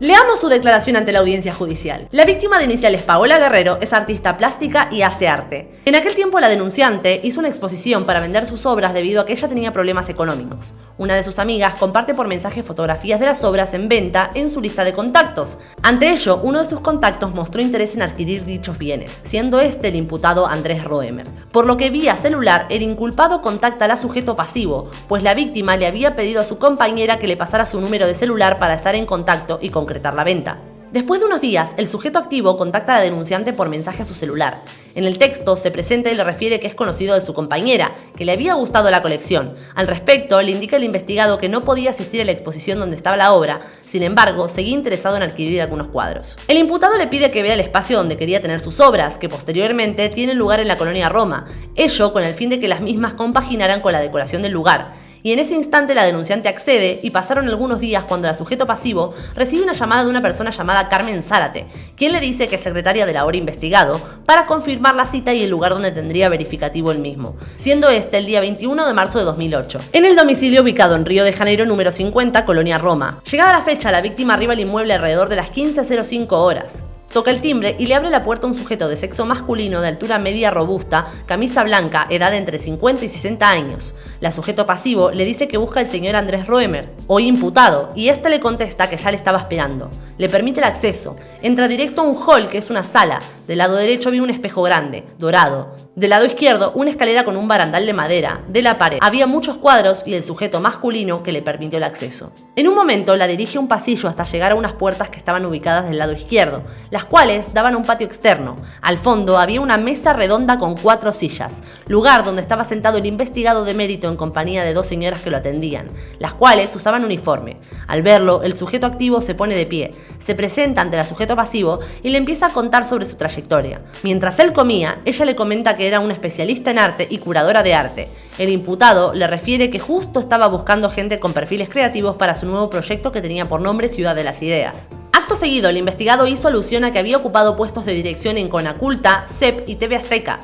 Leamos su declaración ante la audiencia judicial. La víctima de iniciales Paola Guerrero es artista plástica y hace arte. En aquel tiempo la denunciante hizo una exposición para vender sus obras debido a que ella tenía problemas económicos. Una de sus amigas comparte por mensaje fotografías de las obras en venta en su lista de contactos. Ante ello, uno de sus contactos mostró interés en adquirir dichos bienes, siendo este el imputado Andrés Roemer. Por lo que vía celular, el inculpado contacta al sujeto pasivo, pues la víctima le había pedido a su compañera que le pasara su número de celular para estar en contacto y concretar la venta. Después de unos días, el sujeto activo contacta a la denunciante por mensaje a su celular. En el texto se presenta y le refiere que es conocido de su compañera, que le había gustado la colección. Al respecto, le indica al investigado que no podía asistir a la exposición donde estaba la obra, sin embargo, seguía interesado en adquirir algunos cuadros. El imputado le pide que vea el espacio donde quería tener sus obras, que posteriormente tienen lugar en la colonia Roma, ello con el fin de que las mismas compaginaran con la decoración del lugar. Y en ese instante la denunciante accede y pasaron algunos días cuando el sujeto pasivo recibe una llamada de una persona llamada Carmen Zárate, quien le dice que es secretaria del ahora investigado, para confirmar la cita y el lugar donde tendría verificativo el mismo, siendo este el día 21 de marzo de 2008, en el domicilio ubicado en Río de Janeiro número 50, Colonia Roma. Llegada la fecha, la víctima arriba al inmueble alrededor de las 15:05 horas. Toca el timbre y le abre la puerta a un sujeto de sexo masculino de altura media robusta, camisa blanca, edad entre 50 y 60 años. La sujeto pasivo le dice que busca al señor Andrés Roemer, hoy imputado, y este le contesta que ya le estaba esperando. Le permite el acceso. Entra directo a un hall que es una sala. Del lado derecho había un espejo grande, dorado. Del lado izquierdo, una escalera con un barandal de madera. De la pared había muchos cuadros y el sujeto masculino que le permitió el acceso. En un momento la dirige a un pasillo hasta llegar a unas puertas que estaban ubicadas del lado izquierdo, las cuales daban a un patio externo. Al fondo había una mesa redonda con 4 sillas, lugar donde estaba sentado el investigado de mérito en compañía de 2 señoras que lo atendían, las cuales usaban uniforme. Al verlo, el sujeto activo se pone de pie, se presenta ante el sujeto pasivo y le empieza a contar sobre su trayectoria. Mientras él comía, ella le comenta que era una especialista en arte y curadora de arte. El imputado le refiere que justo estaba buscando gente con perfiles creativos para su nuevo proyecto que tenía por nombre Ciudad de las Ideas. Acto seguido, el investigado hizo alusión a que había ocupado puestos de dirección en Conaculta, CEP y TV Azteca.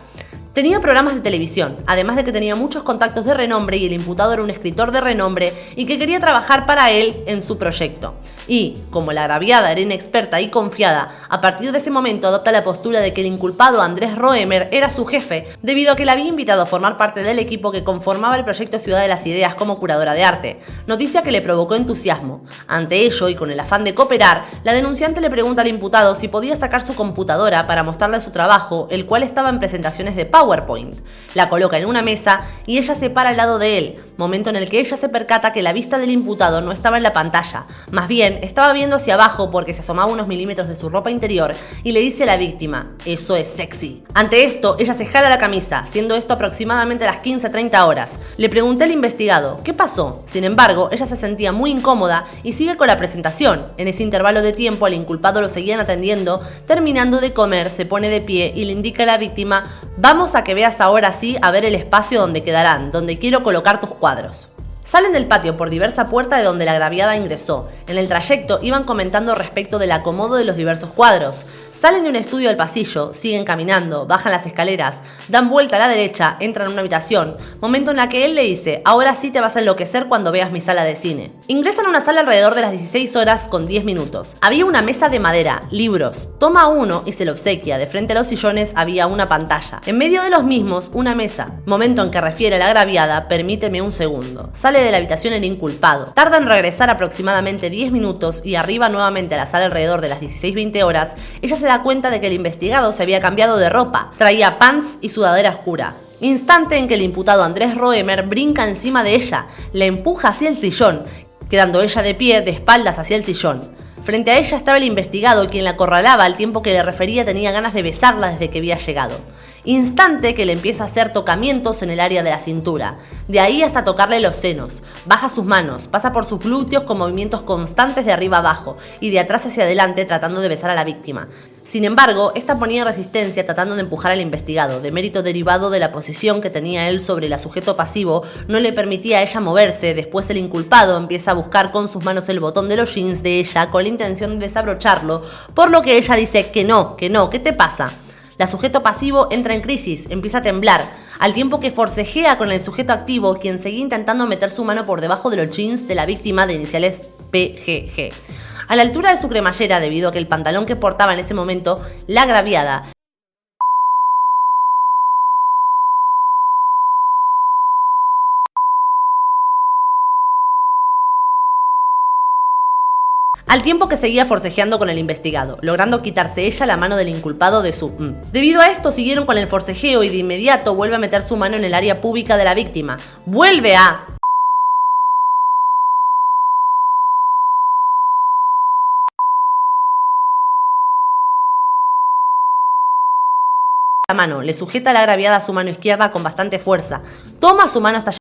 Tenía programas de televisión, además de que tenía muchos contactos de renombre y el imputado era un escritor de renombre y que quería trabajar para él en su proyecto. Y, como la agraviada era inexperta y confiada, a partir de ese momento adopta la postura de que el inculpado Andrés Roemer era su jefe, debido a que la había invitado a formar parte del equipo que conformaba el proyecto Ciudad de las Ideas como curadora de arte, noticia que le provocó entusiasmo. Ante ello, y con el afán de cooperar, la denunciante le pregunta al imputado si podía sacar su computadora para mostrarle su trabajo, el cual estaba en presentaciones de PowerPoint. La coloca en una mesa y ella se para al lado de él, momento en el que ella se percata que la vista del imputado no estaba en la pantalla, más bien estaba viendo hacia abajo porque se asomaba unos milímetros de su ropa interior y le dice a la víctima: "Eso es sexy". Ante esto, ella se jala la camisa, siendo esto aproximadamente a las 15:30 horas. Le pregunté al investigado ¿qué pasó? Sin embargo, ella se sentía muy incómoda y sigue con la presentación. En ese intervalo de tiempo, al inculpado lo seguían atendiendo. Terminando de comer, se pone de pie y le indica a la víctima: "Vamos a que veas ahora sí a ver el espacio donde quedarán, donde quiero colocar tus cuadros". Salen del patio por diversa puerta de donde la agraviada ingresó. En el trayecto iban comentando respecto del acomodo de los diversos cuadros. Salen de un estudio al pasillo, siguen caminando, bajan las escaleras, dan vuelta a la derecha, entran a una habitación, momento en la que él le dice: "Ahora sí te vas a enloquecer cuando veas mi sala de cine". Ingresan a una sala alrededor de las 16 horas con 10 minutos. Había una mesa de madera, libros, toma uno y se lo obsequia. De frente a los sillones había una pantalla. En medio de los mismos, una mesa. Momento en que refiere a la agraviada: "Permíteme un segundo". Sale de la habitación el inculpado. Tarda en regresar aproximadamente 10 minutos y arriba nuevamente a la sala alrededor de las 16:20 horas. Ella se da cuenta de que el investigado se había cambiado de ropa. Traía pants y sudadera oscura. Instante en que el imputado Andrés Roemer brinca encima de ella, la empuja hacia el sillón, quedando ella de pie de espaldas hacia el sillón. Frente a ella estaba el investigado, quien la acorralaba al tiempo que le refería tenía ganas de besarla desde que había llegado. Instante que le empieza a hacer tocamientos en el área de la cintura, de ahí hasta tocarle los senos. Baja sus manos, pasa por sus glúteos con movimientos constantes de arriba abajo y de atrás hacia adelante tratando de besar a la víctima. Sin embargo, esta ponía resistencia tratando de empujar al investigado, de mérito derivado de la posición que tenía él sobre el sujeto pasivo, no le permitía a ella moverse. Después el inculpado empieza a buscar con sus manos el botón de los jeans de ella con la intención de desabrocharlo, por lo que ella dice que no, ¿qué te pasa? La sujeto pasivo entra en crisis, empieza a temblar, al tiempo que forcejea con el sujeto activo, quien seguía intentando meter su mano por debajo de los jeans de la víctima de iniciales PGG. A la altura de su cremallera, debido a que el pantalón que portaba en ese momento, la agraviada al tiempo que seguía forcejeando con el investigado, logrando quitarse ella la mano del inculpado de su Debido a esto siguieron con el forcejeo y de inmediato vuelve a meter su mano en el área pública de la víctima. Vuelve a la mano, le sujeta la agraviada a su mano izquierda con bastante fuerza, toma su mano hasta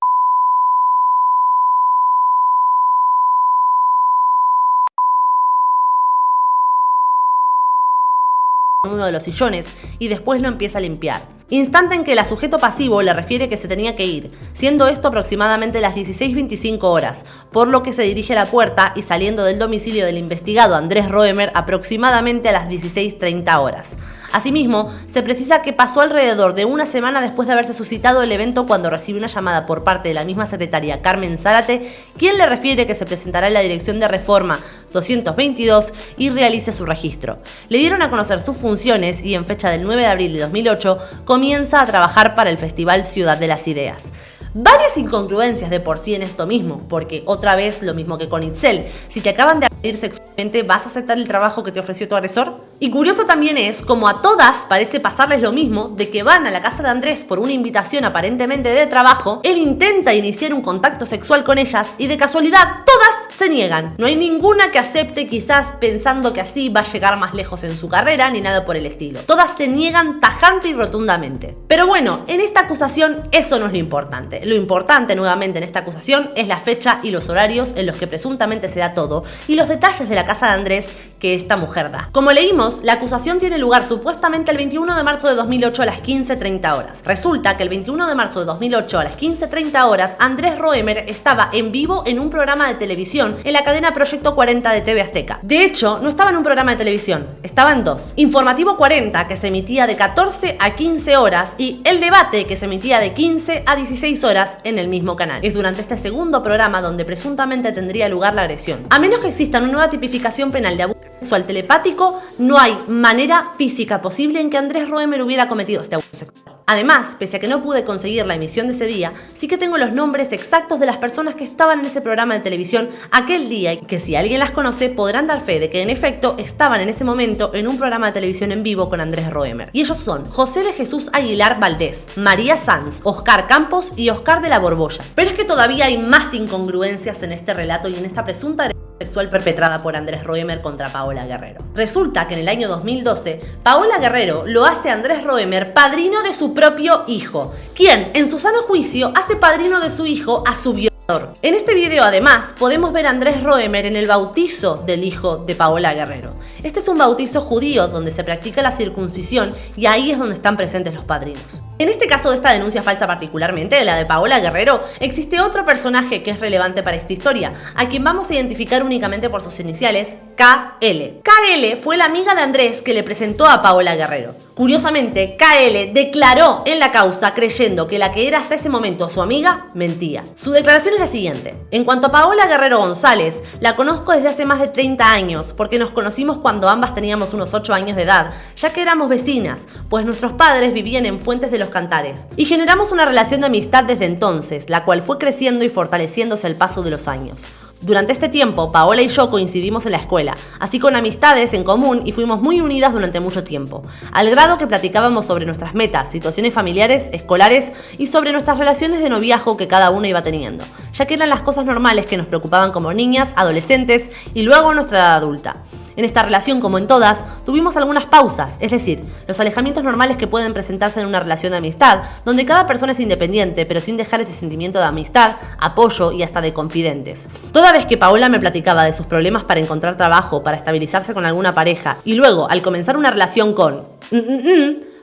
uno de los sillones y después lo empieza a limpiar. Instante en que el sujeto pasivo le refiere que se tenía que ir, siendo esto aproximadamente las 16:25 horas, por lo que se dirige a la puerta y saliendo del domicilio del investigado Andrés Roemer aproximadamente a las 16:30 horas. Asimismo, se precisa que pasó alrededor de una semana después de haberse suscitado el evento cuando recibe una llamada por parte de la misma secretaria Carmen Zárate, quien le refiere que se presentará en la dirección de Reforma 222 y realice su registro. Le dieron a conocer sus funciones y en fecha del 9 de abril de 2008 comienza a trabajar para el Festival Ciudad de las Ideas. Varias incongruencias de por sí en esto mismo, porque otra vez lo mismo que con Itzel, si te acaban de agredir sexualmente, ¿vas a aceptar el trabajo que te ofreció tu agresor? Y curioso también es como a todas parece pasarles lo mismo, de que van a la casa de Andrés por una invitación aparentemente de trabajo, él intenta iniciar un contacto sexual con ellas y de casualidad todas se niegan. No hay ninguna que acepte, quizás pensando que así va a llegar más lejos en su carrera ni nada por el estilo. Todas se niegan tajante y rotundamente. Pero bueno, en esta acusación eso no es lo importante. Lo importante nuevamente en esta acusación es la fecha y los horarios en los que presuntamente se da todo y los detalles de la casa de Andrés que esta mujer da. Como leímos, la acusación tiene lugar supuestamente el 21 de marzo de 2008 a las 15:30 horas. Resulta que el 21 de marzo de 2008 a las 15:30 horas Andrés Roemer estaba en vivo en un programa de televisión en la cadena Proyecto 40 de TV Azteca. De hecho, no estaba en un programa de televisión, estaba en dos. Informativo 40, que se emitía de 14 a 15 horas, y El Debate, que se emitía de 15 a 16 horas en el mismo canal. Es durante este segundo programa donde presuntamente tendría lugar la agresión. A menos que exista una nueva tipificación penal de abuso sexual telepático, no hay manera física posible en que Andrés Roemer hubiera cometido este abuso sexual. Además, pese a que no pude conseguir la emisión de ese día, sí que tengo los nombres exactos de las personas que estaban en ese programa de televisión aquel día y que si alguien las conoce podrán dar fe de que en efecto estaban en ese momento en un programa de televisión en vivo con Andrés Roemer. Y ellos son José de Jesús Aguilar Valdés, María Sanz, Oscar Campos y Oscar de la Borbolla. Pero es que todavía hay más incongruencias en este relato y en esta presunta agresión sexual perpetrada por Andrés Roemer contra Paola Guerrero. Resulta que en el año 2012, Paola Guerrero lo hace a Andrés Roemer padrino de su propio hijo, quien en su sano juicio hace padrino de su hijo a su violador. En este video además podemos ver a Andrés Roemer en el bautizo del hijo de Paola Guerrero. Este es un bautizo judío donde se practica la circuncisión y ahí es donde están presentes los padrinos. En este caso de esta denuncia falsa particularmente, la de Paola Guerrero, existe otro personaje que es relevante para esta historia, a quien vamos a identificar únicamente por sus iniciales, KL. KL fue la amiga de Andrés que le presentó a Paola Guerrero. Curiosamente, KL declaró en la causa creyendo que la que era hasta ese momento su amiga mentía. Su declaración es la siguiente: en cuanto a Paola Guerrero González, la conozco desde hace más de 30 años, porque nos conocimos cuando ambas teníamos unos 8 años de edad, ya que éramos vecinas, pues nuestros padres vivían en Fuentes de los Cantares, y generamos una relación de amistad desde entonces, la cual fue creciendo y fortaleciéndose al paso de los años. Durante este tiempo, Paola y yo coincidimos en la escuela, así con amistades en común y fuimos muy unidas durante mucho tiempo, al grado que platicábamos sobre nuestras metas, situaciones familiares, escolares y sobre nuestras relaciones de noviazgo que cada una iba teniendo, ya que eran las cosas normales que nos preocupaban como niñas, adolescentes y luego nuestra edad adulta. En esta relación, como en todas, tuvimos algunas pausas, es decir, los alejamientos normales que pueden presentarse en una relación de amistad, donde cada persona es independiente, pero sin dejar ese sentimiento de amistad, apoyo y hasta de confidentes. Toda vez que Paola me platicaba de sus problemas para encontrar trabajo, para estabilizarse con alguna pareja, y luego, al comenzar una relación con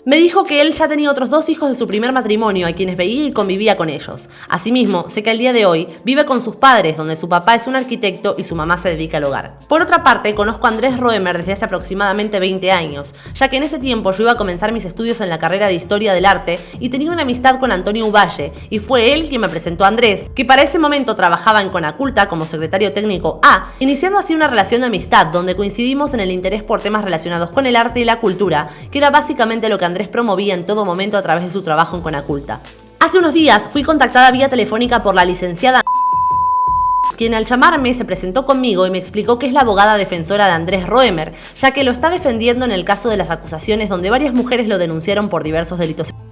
me dijo que él ya tenía otros 2 hijos de su primer matrimonio a quienes veía y convivía con ellos. Asimismo, sé que al día de hoy vive con sus padres, donde su papá es un arquitecto y su mamá se dedica al hogar. Por otra parte, conozco a Andrés Roemer desde hace aproximadamente 20 años, ya que en ese tiempo yo iba a comenzar mis estudios en la carrera de Historia del Arte y tenía una amistad con Antonio Uvalle, y fue él quien me presentó a Andrés, que para ese momento trabajaba en Conaculta como secretario técnico A, iniciando así una relación de amistad donde coincidimos en el interés por temas relacionados con el arte y la cultura, que era básicamente lo que Andrés promovía en todo momento a través de su trabajo en Conaculta. Hace unos días fui contactada vía telefónica por la licenciada quien al llamarme se presentó conmigo y me explicó que es la abogada defensora de Andrés Roemer, ya que lo está defendiendo en el caso de las acusaciones donde varias mujeres lo denunciaron por diversos delitos sexuales.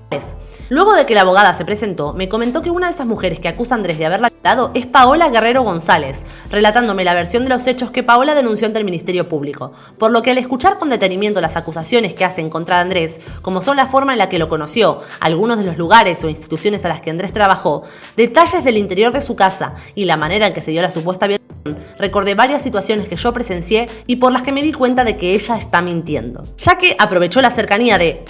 Luego de que la abogada se presentó, me comentó que una de esas mujeres que acusa a Andrés de haberla violado es Paola Guerrero González, relatándome la versión de los hechos que Paola denunció ante el Ministerio Público, por lo que al escuchar con detenimiento las acusaciones que hacen contra Andrés, como son la forma en la que lo conoció, algunos de los lugares o instituciones a las que Andrés trabajó, detalles del interior de su casa y la manera en que se dio la supuesta violación, recordé varias situaciones que yo presencié y por las que me di cuenta de que ella está mintiendo, ya que aprovechó la cercanía de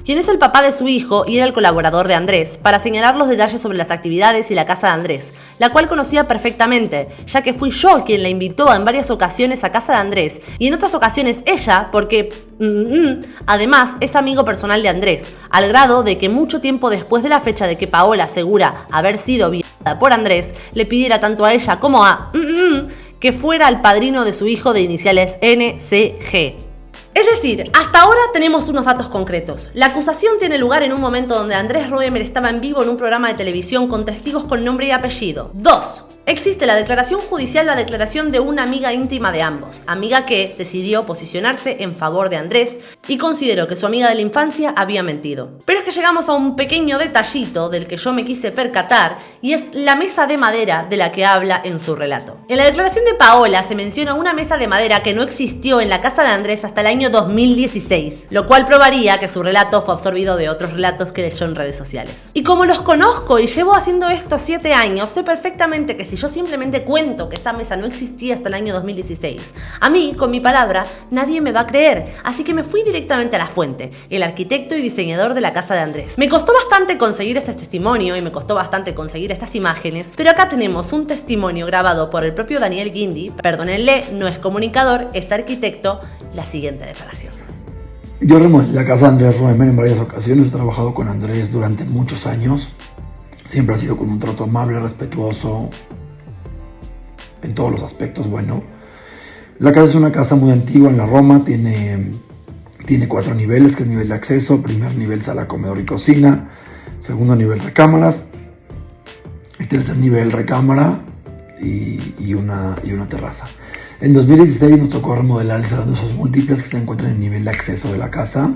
quien es el papá de su hijo y era el colaborador de Andrés, para señalar los detalles sobre las actividades y la casa de Andrés, la cual conocía perfectamente, ya que fui yo quien la invitó en varias ocasiones a casa de Andrés, y en otras ocasiones ella, porque además es amigo personal de Andrés, al grado de que mucho tiempo después de la fecha de que Paola asegura haber sido violada por Andrés, le pidiera tanto a ella como a que fuera el padrino de su hijo de iniciales NCG. Es decir, hasta ahora tenemos unos datos concretos. La acusación tiene lugar en un momento donde Andrés Roemer estaba en vivo en un programa de televisión con testigos con nombre y apellido. 2. Existe la declaración judicial, la declaración de una amiga íntima de ambos, amiga que decidió posicionarse en favor de Andrés y consideró que su amiga de la infancia había mentido. Pero es que llegamos a un pequeño detallito del que yo me quise percatar y es la mesa de madera de la que habla en su relato. En la declaración de Paola se menciona una mesa de madera que no existió en la casa de Andrés hasta el año 2016, lo cual probaría que su relato fue absorbido de otros relatos que leyó en redes sociales. Y como los conozco y llevo haciendo esto 7 años, sé perfectamente que si yo simplemente cuento que esa mesa no existía hasta el año 2016, a mí, con mi palabra, nadie me va a creer, así que me fui directamente a la fuente, el arquitecto y diseñador de la casa de Andrés. Me costó bastante conseguir este testimonio y me costó bastante conseguir estas imágenes, pero acá tenemos un testimonio grabado por el propio Daniel Guindy, perdónenle, no es comunicador, es arquitecto, la siguiente declaración. Yo remodelé la casa de Andrés Roemer en varias ocasiones, he trabajado con Andrés durante muchos años, siempre ha sido con un trato amable, respetuoso, en todos los aspectos, bueno. La casa es una casa muy antigua en la Roma, tiene 4 niveles, que es nivel de acceso, primer nivel sala, comedor y cocina, segundo nivel recámaras, el tercer nivel recámara y una terraza. En 2016 nos tocó remodelar el salón de usos múltiples que se encuentra en el nivel de acceso de la casa.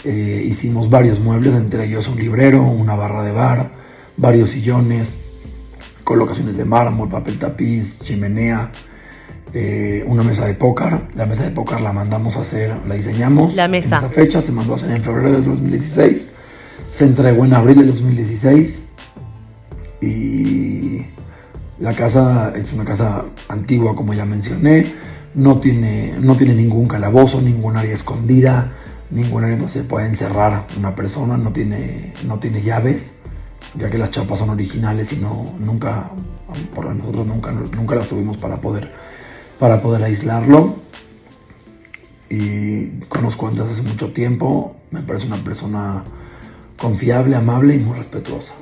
Hicimos varios muebles, entre ellos un librero, una barra de bar, varios sillones, colocaciones de mármol, papel tapiz, chimenea, una mesa de póker. La mesa de póker la mandamos a hacer, la diseñamos. La mesa. En esa fecha se mandó a hacer en febrero de 2016. Se entregó en abril de 2016. Y la casa es una casa antigua, como ya mencioné. No tiene ningún calabozo, ningún área escondida, ningún área donde se pueda encerrar una persona. No tiene llaves, ya que las chapas son originales y nosotros nunca las tuvimos para poder aislarlo. Y conozco a Andrés hace mucho tiempo, me parece una persona confiable, amable y muy respetuosa.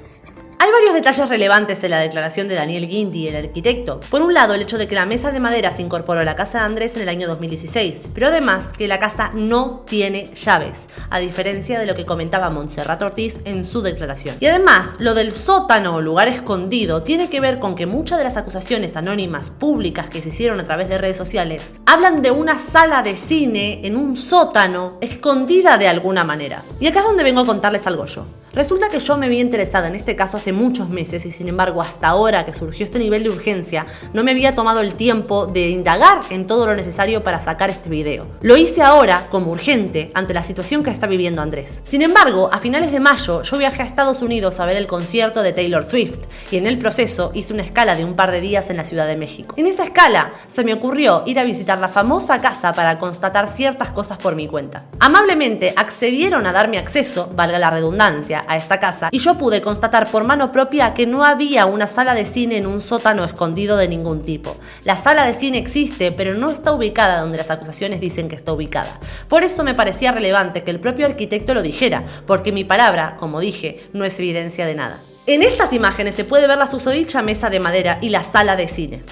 Hay varios detalles relevantes en la declaración de Daniel Guindy, el arquitecto. Por un lado, el hecho de que la mesa de madera se incorporó a la casa de Andrés en el año 2016, pero además que la casa no tiene llaves, a diferencia de lo que comentaba Montserrat Ortiz en su declaración. Y además, lo del sótano o lugar escondido tiene que ver con que muchas de las acusaciones anónimas públicas que se hicieron a través de redes sociales hablan de una sala de cine en un sótano escondida de alguna manera. Y acá es donde vengo a contarles algo yo. Resulta que yo me vi interesada en este caso hace muchos meses y sin embargo hasta ahora que surgió este nivel de urgencia no me había tomado el tiempo de indagar en todo lo necesario para sacar este video. Lo hice ahora como urgente ante la situación que está viviendo Andrés. Sin embargo, a finales de mayo yo viajé a Estados Unidos a ver el concierto de Taylor Swift y en el proceso hice una escala de un par de días en la Ciudad de México. En esa escala se me ocurrió ir a visitar la famosa casa para constatar ciertas cosas por mi cuenta. Amablemente accedieron a darme acceso, valga la redundancia, a esta casa y yo pude constatar por mano propia que no había una sala de cine en un sótano escondido de ningún tipo. La sala de cine existe, pero no está ubicada donde las acusaciones dicen que está ubicada. Por eso me parecía relevante que el propio arquitecto lo dijera, porque mi palabra, como dije, no es evidencia de nada. En estas imágenes se puede ver la susodicha mesa de madera y la sala de cine.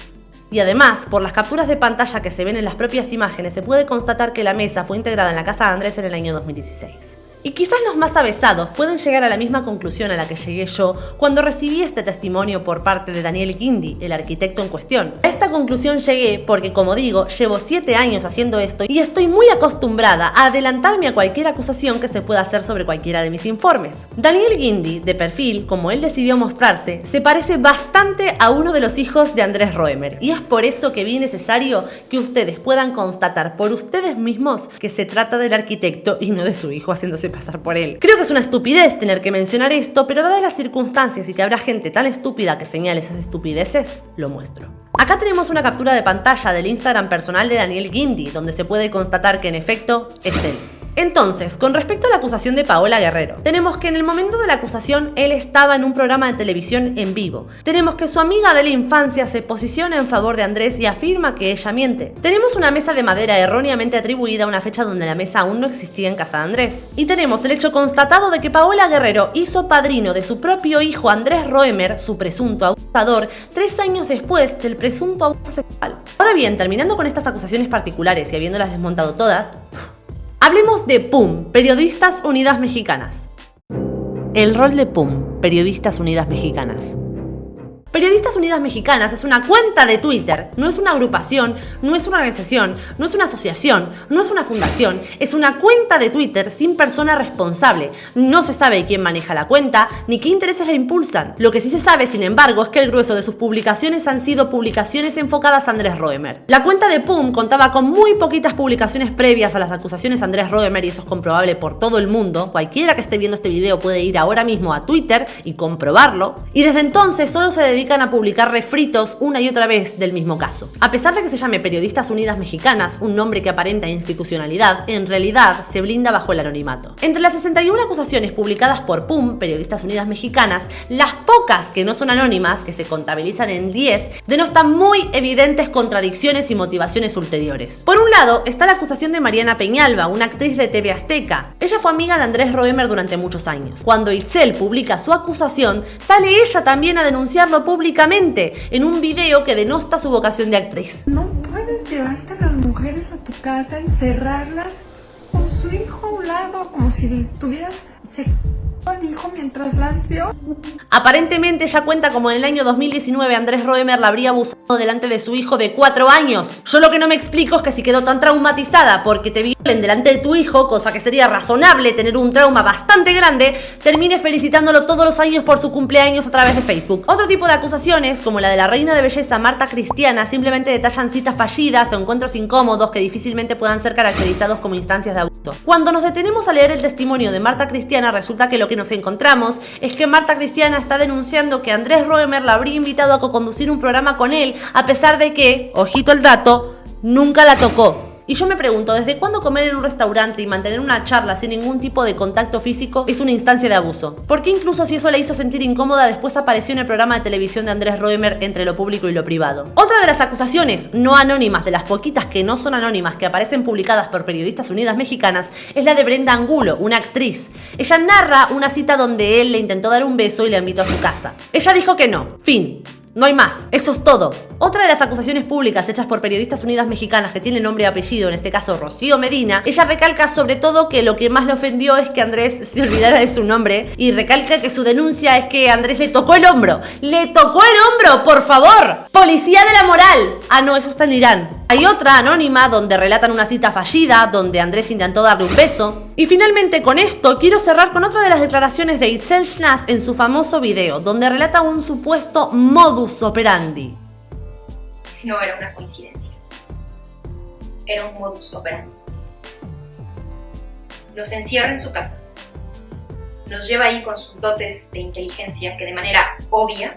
Y además, por las capturas de pantalla que se ven en las propias imágenes, se puede constatar que la mesa fue integrada en la casa de Andrés en el año 2016. Y quizás los más avesados pueden llegar a la misma conclusión a la que llegué yo cuando recibí este testimonio por parte de Daniel Guindy, el arquitecto en cuestión. A esta conclusión llegué porque, como digo, llevo 7 años haciendo esto y estoy muy acostumbrada a adelantarme a cualquier acusación que se pueda hacer sobre cualquiera de mis informes. Daniel Guindy, de perfil, como él decidió mostrarse, se parece bastante a uno de los hijos de Andrés Roemer, y es por eso que vi necesario que ustedes puedan constatar por ustedes mismos que se trata del arquitecto y no de su hijo haciéndose pasar por él. Creo que es una estupidez tener que mencionar esto, pero dadas las circunstancias y que habrá gente tan estúpida que señale esas estupideces, lo muestro. Acá tenemos una captura de pantalla del Instagram personal de Daniel Guindy, donde se puede constatar que en efecto es él. Entonces, con respecto a la acusación de Paola Guerrero, tenemos que en el momento de la acusación él estaba en un programa de televisión en vivo. Tenemos que su amiga de la infancia se posiciona en favor de Andrés y afirma que ella miente. Tenemos una mesa de madera erróneamente atribuida a una fecha donde la mesa aún no existía en casa de Andrés. Y tenemos el hecho constatado de que Paola Guerrero hizo padrino de su propio hijo Andrés Roemer, su presunto abusador, 3 años después del presunto abuso sexual. Ahora bien, terminando con estas acusaciones particulares y habiéndolas desmontado todas, hablemos de PUM, Periodistas Unidas Mexicanas. El rol de PUM, Periodistas Unidas Mexicanas. Periodistas Unidas Mexicanas es una cuenta de Twitter, no es una agrupación, no es una organización, no es una asociación, no es una fundación, es una cuenta de Twitter sin persona responsable. No se sabe quién maneja la cuenta ni qué intereses la impulsan. Lo que sí se sabe, sin embargo, es que el grueso de sus publicaciones han sido publicaciones enfocadas a Andrés Roemer. La cuenta de PUM contaba con muy poquitas publicaciones previas a las acusaciones a Andrés Roemer y eso es comprobable por todo el mundo. Cualquiera que esté viendo este video puede ir ahora mismo a Twitter y comprobarlo. Y desde entonces solo se dedican a publicar refritos una y otra vez del mismo caso. A pesar de que se llame Periodistas Unidas Mexicanas, un nombre que aparenta institucionalidad, en realidad se blinda bajo el anonimato. Entre las 61 acusaciones publicadas por PUM, Periodistas Unidas Mexicanas, las pocas que no son anónimas, que se contabilizan en 10, denostan muy evidentes contradicciones y motivaciones ulteriores. Por un lado, está la acusación de Mariana Peñalba, una actriz de TV Azteca. Ella fue amiga de Andrés Roemer durante muchos años. Cuando Itzel publica su acusación, sale ella también a denunciarlo públicamente en un video que denosta su vocación de actriz. No puedes llevarte a las mujeres a tu casa, encerrarlas con su hijo a un lado, como si les tuvieras al hijo mientras las vio. Aparentemente ella cuenta como en el año 2019 Andrés Roemer la habría abusado delante de su hijo de 4 años. Yo lo que no me explico es que si quedó tan traumatizada porque te violen delante de tu hijo, cosa que sería razonable tener un trauma bastante grande, termine felicitándolo todos los años por su cumpleaños a través de Facebook. Otro tipo de acusaciones, como la de la reina de belleza Marta Cristiana, simplemente detallan citas fallidas o encuentros incómodos que difícilmente puedan ser caracterizados como instancias de abuso. Cuando nos detenemos a leer el testimonio de Marta Cristiana, resulta que lo que nos encontramos es que Marta Cristiana está denunciando que Andrés Roemer la habría invitado a co-conducir un programa con él, a pesar de que, ojito el dato, nunca la tocó. Y yo me pregunto, ¿desde cuándo comer en un restaurante y mantener una charla sin ningún tipo de contacto físico es una instancia de abuso? ¿Por qué incluso si eso la hizo sentir incómoda después apareció en el programa de televisión de Andrés Roemer entre lo público y lo privado? Otra de las acusaciones no anónimas, de las poquitas que no son anónimas que aparecen publicadas por Periodistas Unidas Mexicanas, es la de Brenda Angulo, una actriz. Ella narra una cita donde él le intentó dar un beso y la invitó a su casa. Ella dijo que no. Fin. No hay más, eso es todo. Otra de las acusaciones públicas hechas por Periodistas Unidas Mexicanas, que tiene nombre y apellido, en este caso Rocío Medina, ella recalca sobre todo que lo que más le ofendió es que Andrés se olvidara de su nombre y recalca que su denuncia es que Andrés le tocó el hombro. ¡Le tocó el hombro, por favor! ¡Policía de la moral! Ah, no, eso está en Irán. Hay otra anónima donde relatan una cita fallida, donde Andrés intentó darle un beso. Y finalmente con esto quiero cerrar con otra de las declaraciones de Itzel Schnaz en su famoso video, donde relata un supuesto modus operandi. No era una coincidencia. Era un modus operandi. Los encierra en su casa. Los lleva ahí con sus dotes de inteligencia que de manera obvia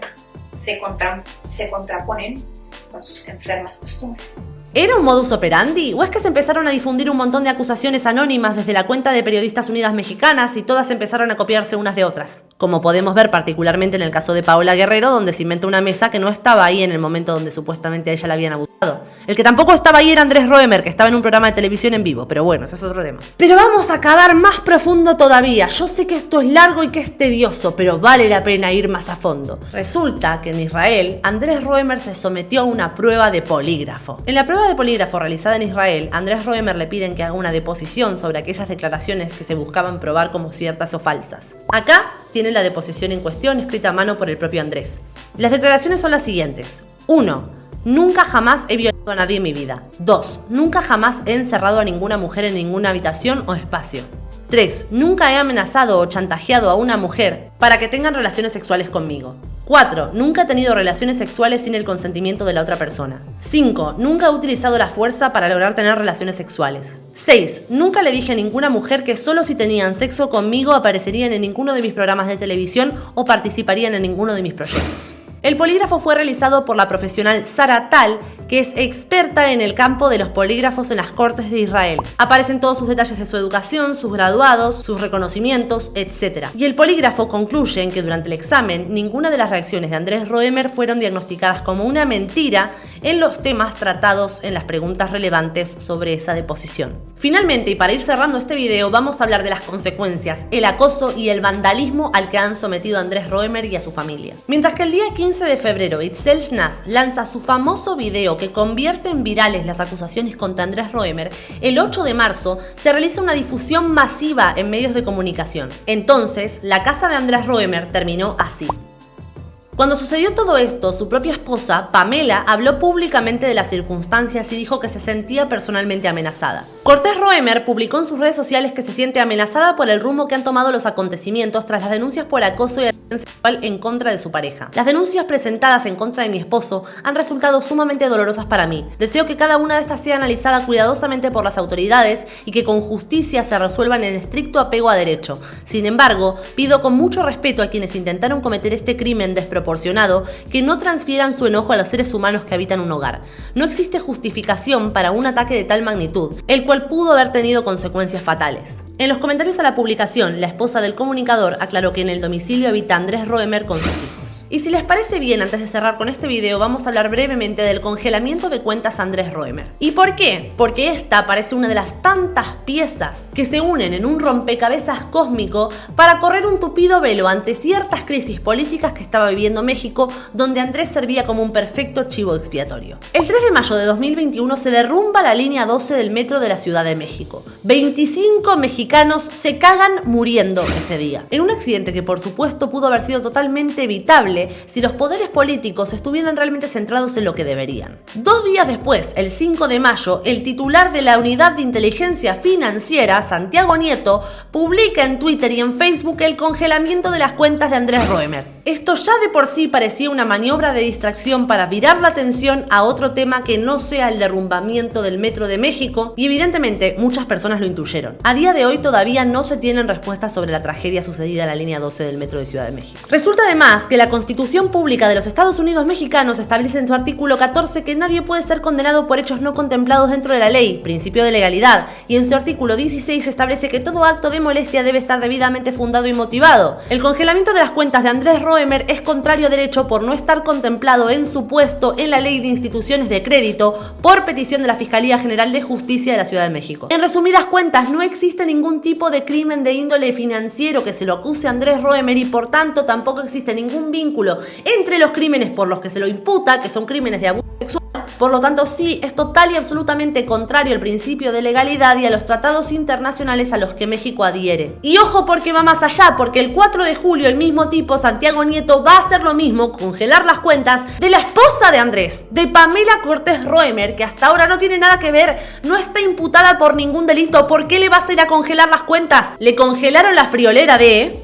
se contraponen con sus enfermas costumbres. ¿Era un modus operandi? ¿O es que se empezaron a difundir un montón de acusaciones anónimas desde la cuenta de Periodistas Unidas Mexicanas y todas empezaron a copiarse unas de otras? Como podemos ver particularmente en el caso de Paola Guerrero, donde se inventa una mesa que no estaba ahí en el momento donde supuestamente a ella la habían abusado. El que tampoco estaba ahí era Andrés Roemer, que estaba en un programa de televisión en vivo, pero bueno, ese es otro tema. Pero vamos a acabar más profundo todavía. Yo sé que esto es largo y que es tedioso, pero vale la pena ir más a fondo. Resulta que en Israel, Andrés Roemer se sometió a una prueba de polígrafo. En la prueba prueba de polígrafo realizada en Israel, a Andrés Roemer le piden que haga una deposición sobre aquellas declaraciones que se buscaban probar como ciertas o falsas. Acá tiene la deposición en cuestión, escrita a mano por el propio Andrés. Las declaraciones son las siguientes. 1. Nunca jamás he violado a nadie en mi vida. 2. Nunca jamás he encerrado a ninguna mujer en ninguna habitación o espacio. 3. Nunca he amenazado o chantajeado a una mujer para que tengan relaciones sexuales conmigo. 4. Nunca he tenido relaciones sexuales sin el consentimiento de la otra persona. 5. Nunca he utilizado la fuerza para lograr tener relaciones sexuales. 6. Nunca le dije a ninguna mujer que solo si tenían sexo conmigo aparecerían en ninguno de mis programas de televisión o participarían en ninguno de mis proyectos. El polígrafo fue realizado por la profesional Sara Tal, que es experta en el campo de los polígrafos en las Cortes de Israel. Aparecen todos sus detalles de su educación, sus graduados, sus reconocimientos, etc. Y el polígrafo concluye en que durante el examen ninguna de las reacciones de Andrés Roemer fueron diagnosticadas como una mentira en los temas tratados en las preguntas relevantes sobre esa deposición. Finalmente, y para ir cerrando este video, vamos a hablar de las consecuencias, el acoso y el vandalismo al que han sometido a Andrés Roemer y a su familia. Mientras que el día 15 de febrero Itzel Schnaz lanza su famoso video que convierte en virales las acusaciones contra Andrés Roemer, el 8 de marzo se realiza una difusión masiva en medios de comunicación. Entonces, la casa de Andrés Roemer terminó así. Cuando sucedió todo esto, su propia esposa, Pamela, habló públicamente de las circunstancias y dijo que se sentía personalmente amenazada. Cortés Roemer publicó en sus redes sociales que se siente amenazada por el rumbo que han tomado los acontecimientos tras las denuncias por acoso y agresión sexual en contra de su pareja. Las denuncias presentadas en contra de mi esposo han resultado sumamente dolorosas para mí. Deseo que cada una de estas sea analizada cuidadosamente por las autoridades y que con justicia se resuelvan en estricto apego a derecho. Sin embargo, pido con mucho respeto a quienes intentaron cometer este crimen desproporcionado que no transfieran su enojo a los seres humanos que habitan un hogar. No existe justificación para un ataque de tal magnitud, el cual pudo haber tenido consecuencias fatales. En los comentarios a la publicación, la esposa del comunicador aclaró que en el domicilio habita Andrés Roemer con sus hijos. Y si les parece bien, antes de cerrar con este video, vamos a hablar brevemente del congelamiento de cuentas Andrés Roemer. ¿Y por qué? Porque esta parece una de las tantas piezas que se unen en un rompecabezas cósmico para correr un tupido velo ante ciertas crisis políticas que estaba viviendo México, donde Andrés servía como un perfecto chivo expiatorio. El 3 de mayo de 2021 se derrumba la línea 12 del metro de la Ciudad de México. 25 mexicanos se cagan muriendo ese día, en un accidente que por supuesto pudo haber sido totalmente evitable si los poderes políticos estuvieran realmente centrados en lo que deberían. 2 días después, el 5 de mayo, el titular de la Unidad de Inteligencia Financiera, Santiago Nieto, publica en Twitter y en Facebook el congelamiento de las cuentas de Andrés Roemer. Esto ya de por sí parecía una maniobra de distracción para virar la atención a otro tema que no sea el derrumbamiento del Metro de México, y evidentemente muchas personas lo intuyeron. A día de hoy todavía no se tienen respuestas sobre la tragedia sucedida en la línea 12 del Metro de Ciudad de México. Resulta además que la Constitución Pública de los Estados Unidos Mexicanos establece en su artículo 14 que nadie puede ser condenado por hechos no contemplados dentro de la ley, principio de legalidad, y en su artículo 16 establece que todo acto de molestia debe estar debidamente fundado y motivado. El congelamiento de las cuentas de Andrés Roemer es contrario a derecho por no estar contemplado en su puesto en la Ley de Instituciones de Crédito por petición de la Fiscalía General de Justicia de la Ciudad de México. En resumidas cuentas, no existe ningún tipo de crimen de índole financiero que se lo acuse a Andrés Roemer y por tanto tampoco existe ningún vínculo entre los crímenes por los que se lo imputa, que son crímenes de abuso sexual. Por lo tanto, sí, es total y absolutamente contrario al principio de legalidad y a los tratados internacionales a los que México adhiere. Y ojo, porque va más allá, porque el 4 de julio el mismo tipo, Santiago Nieto, va a hacer lo mismo, congelar las cuentas de la esposa de Andrés, de Pamela Cortés Roemer, que hasta ahora no tiene nada que ver, no está imputada por ningún delito. ¿Por qué le vas a ir a congelar las cuentas? Le congelaron la friolera de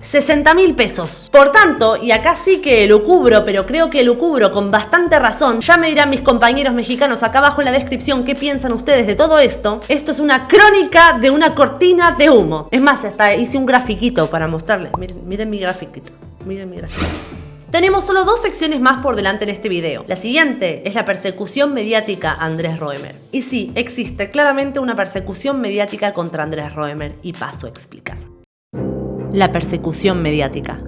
60.000 pesos. Por tanto, y acá sí que elucubro, pero creo que elucubro con bastante razón, ya me dirán mis compañeros mexicanos acá abajo en la descripción qué piensan ustedes de todo esto. Esto es una crónica de una cortina de humo. Es más, hasta hice un grafiquito para mostrarles. Miren mi grafiquito. Miren mi grafiquito. Tenemos solo 2 secciones más por delante en este video. La siguiente es la persecución mediática a Andrés Roemer. Y sí, existe claramente una persecución mediática contra Andrés Roemer y paso a explicar. La persecución mediática.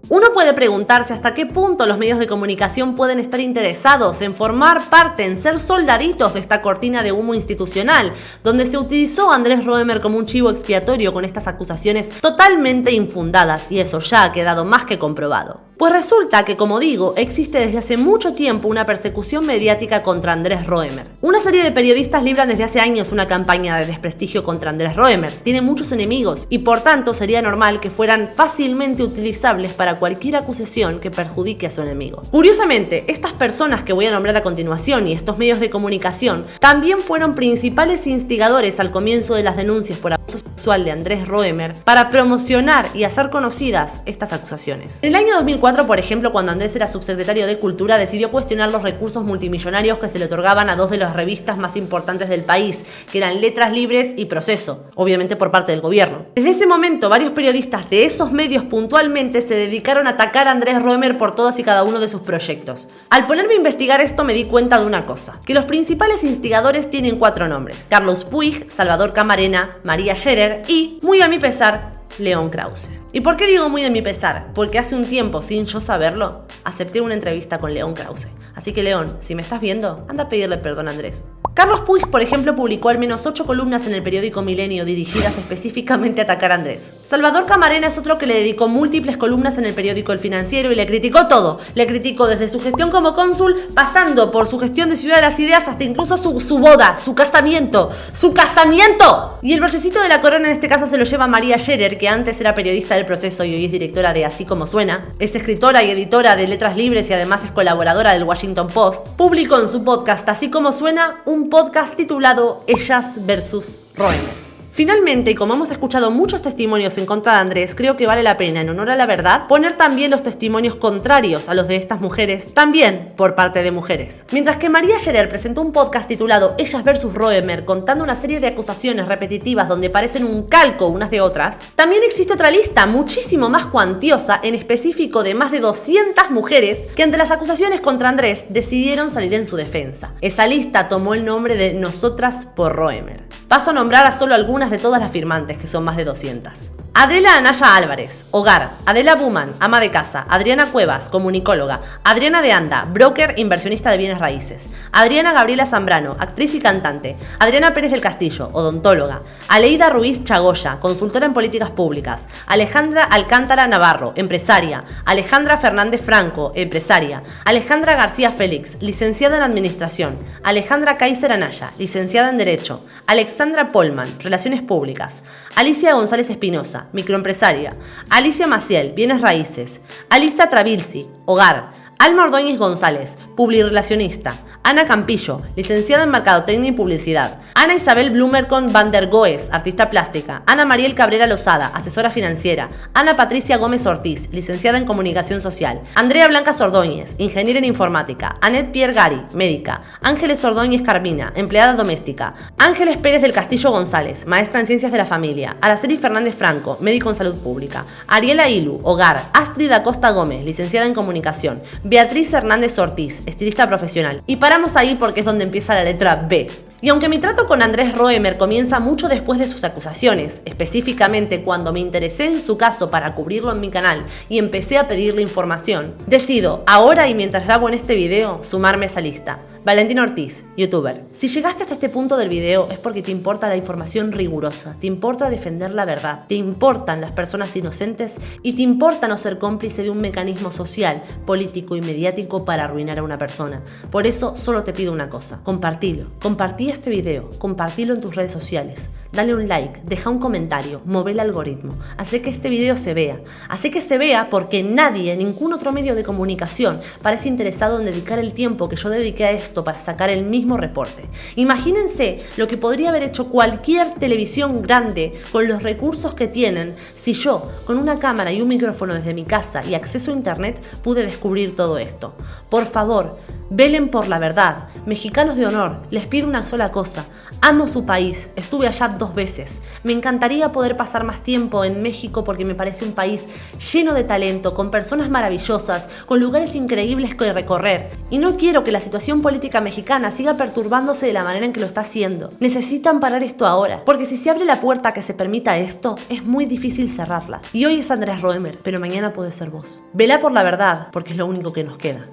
Uno puede preguntarse hasta qué punto los medios de comunicación pueden estar interesados en formar parte, en ser soldaditos de esta cortina de humo institucional, donde se utilizó a Andrés Roemer como un chivo expiatorio con estas acusaciones totalmente infundadas, y eso ya ha quedado más que comprobado. Pues resulta que, como digo, existe desde hace mucho tiempo una persecución mediática contra Andrés Roemer. Una serie de periodistas libran desde hace años una campaña de desprestigio contra Andrés Roemer. Tiene muchos enemigos y por tanto sería normal que fueran fácilmente utilizables para cualquier acusación que perjudique a su enemigo. Curiosamente, estas personas que voy a nombrar a continuación y estos medios de comunicación también fueron principales instigadores al comienzo de las denuncias por abuso sexual de Andrés Roemer para promocionar y hacer conocidas estas acusaciones. En el año 2004, por ejemplo, cuando Andrés era subsecretario de Cultura, decidió cuestionar los recursos multimillonarios que se le otorgaban a dos de las revistas más importantes del país, que eran Letras Libres y Proceso, obviamente por parte del gobierno. Desde ese momento, varios periodistas de esos medios puntualmente se dedicaron a atacar a Andrés Roemer por todas y cada uno de sus proyectos. Al ponerme a investigar esto me di cuenta de una cosa, que los principales instigadores tienen 4 nombres: Carlos Puig, Salvador Camarena, María Scherer y, muy a mi pesar, León Krause. ¿Y por qué digo muy a mi pesar? Porque hace un tiempo, sin yo saberlo, acepté una entrevista con León Krause. Así que, León, si me estás viendo, anda a pedirle perdón a Andrés. Carlos Puig, por ejemplo, publicó al menos 8 columnas en el periódico Milenio dirigidas específicamente a atacar a Andrés. Salvador Camarena es otro que le dedicó múltiples columnas en el periódico El Financiero y le criticó todo. Le criticó desde su gestión como cónsul, pasando por su gestión de Ciudad de las Ideas hasta incluso su boda, su casamiento. ¡Su casamiento! Y el brochecito de la corona en este caso se lo lleva María Scherer, que antes era periodista del Proceso y hoy es directora de Así Como Suena. Es escritora y editora de Letras Libres y además es colaboradora del Washington Post. Publicó en su podcast Así Como Suena un podcast titulado Ellas vs. Roemer. Finalmente, y como hemos escuchado muchos testimonios en contra de Andrés, creo que vale la pena, en honor a la verdad, poner también los testimonios contrarios a los de estas mujeres, también por parte de mujeres. Mientras que María Scherer presentó un podcast titulado Ellas vs. Roemer, contando una serie de acusaciones repetitivas donde parecen un calco unas de otras, también existe otra lista muchísimo más cuantiosa, en específico de más de 200 mujeres que ante las acusaciones contra Andrés decidieron salir en su defensa. Esa lista tomó el nombre de Nosotras por Roemer. Paso a nombrar a solo algunas de todas las firmantes, que son más de 200. Adela Anaya Álvarez, hogar. Adela Buman, ama de casa. Adriana Cuevas, comunicóloga. Adriana de Anda, broker e inversionista de bienes raíces. Adriana Gabriela Zambrano, actriz y cantante. Adriana Pérez del Castillo, odontóloga. Aleida Ruiz Chagoya, consultora en políticas públicas. Alejandra Alcántara Navarro, empresaria. Alejandra Fernández Franco, empresaria. Alejandra García Félix, licenciada en Administración. Alejandra Kaiser Anaya, licenciada en Derecho. Alexandra Polman, Relaciones Públicas. Alicia González Espinosa, microempresaria. Alicia Maciel, bienes raíces. Alisa Travilsi, hogar. Alma Ordóñez González, publirelacionista. Ana Campillo, licenciada en Mercadotecnia y Publicidad. Ana Isabel Blumercon van der Goes, artista plástica. Ana Mariel Cabrera Lozada, asesora financiera. Ana Patricia Gómez Ortiz, licenciada en Comunicación Social. Andrea Blanca Ordóñez, ingeniera en Informática. Annette Pierre Gari, médica. Ángeles Ordóñez Carmina, empleada doméstica. Ángeles Pérez del Castillo González, maestra en Ciencias de la Familia. Araceli Fernández Franco, médico en Salud Pública. Ariela Ilu, hogar. Astrid Acosta Gómez, licenciada en Comunicación. Beatriz Hernández Ortiz, estilista profesional. Y paramos ahí porque es donde empieza la letra B. Y aunque mi trato con Andrés Roemer comienza mucho después de sus acusaciones, específicamente cuando me interesé en su caso para cubrirlo en mi canal y empecé a pedirle información, decido, ahora y mientras grabo en este video, sumarme a esa lista. Valentina Ortiz, youtuber. Si llegaste hasta este punto del video es porque te importa la información rigurosa, te importa defender la verdad, te importan las personas inocentes y te importa no ser cómplice de un mecanismo social, político y mediático para arruinar a una persona. Por eso solo te pido una cosa, compartilo. Compartí este video, compartilo en tus redes sociales, dale un like, deja un comentario, mueve el algoritmo, hace que este video se vea. Hace que se vea porque nadie, ningún otro medio de comunicación parece interesado en dedicar el tiempo que yo dediqué a esto para sacar el mismo reporte. Imagínense lo que podría haber hecho cualquier televisión grande con los recursos que tienen si yo, con una cámara y un micrófono desde mi casa y acceso a internet, pude descubrir todo esto. Por favor, velen por la verdad. Mexicanos de honor, les pido una sola cosa. Amo su país, estuve allá 2 veces. Me encantaría poder pasar más tiempo en México porque me parece un país lleno de talento, con personas maravillosas, con lugares increíbles que recorrer. Y no quiero que la situación política mexicana siga perturbándose de la manera en que lo está haciendo. Necesitan parar esto ahora, porque si se abre la puerta a que se permita esto, es muy difícil cerrarla. Y hoy es Andrés Roemer, pero mañana puede ser vos. Velá por la verdad, porque es lo único que nos queda.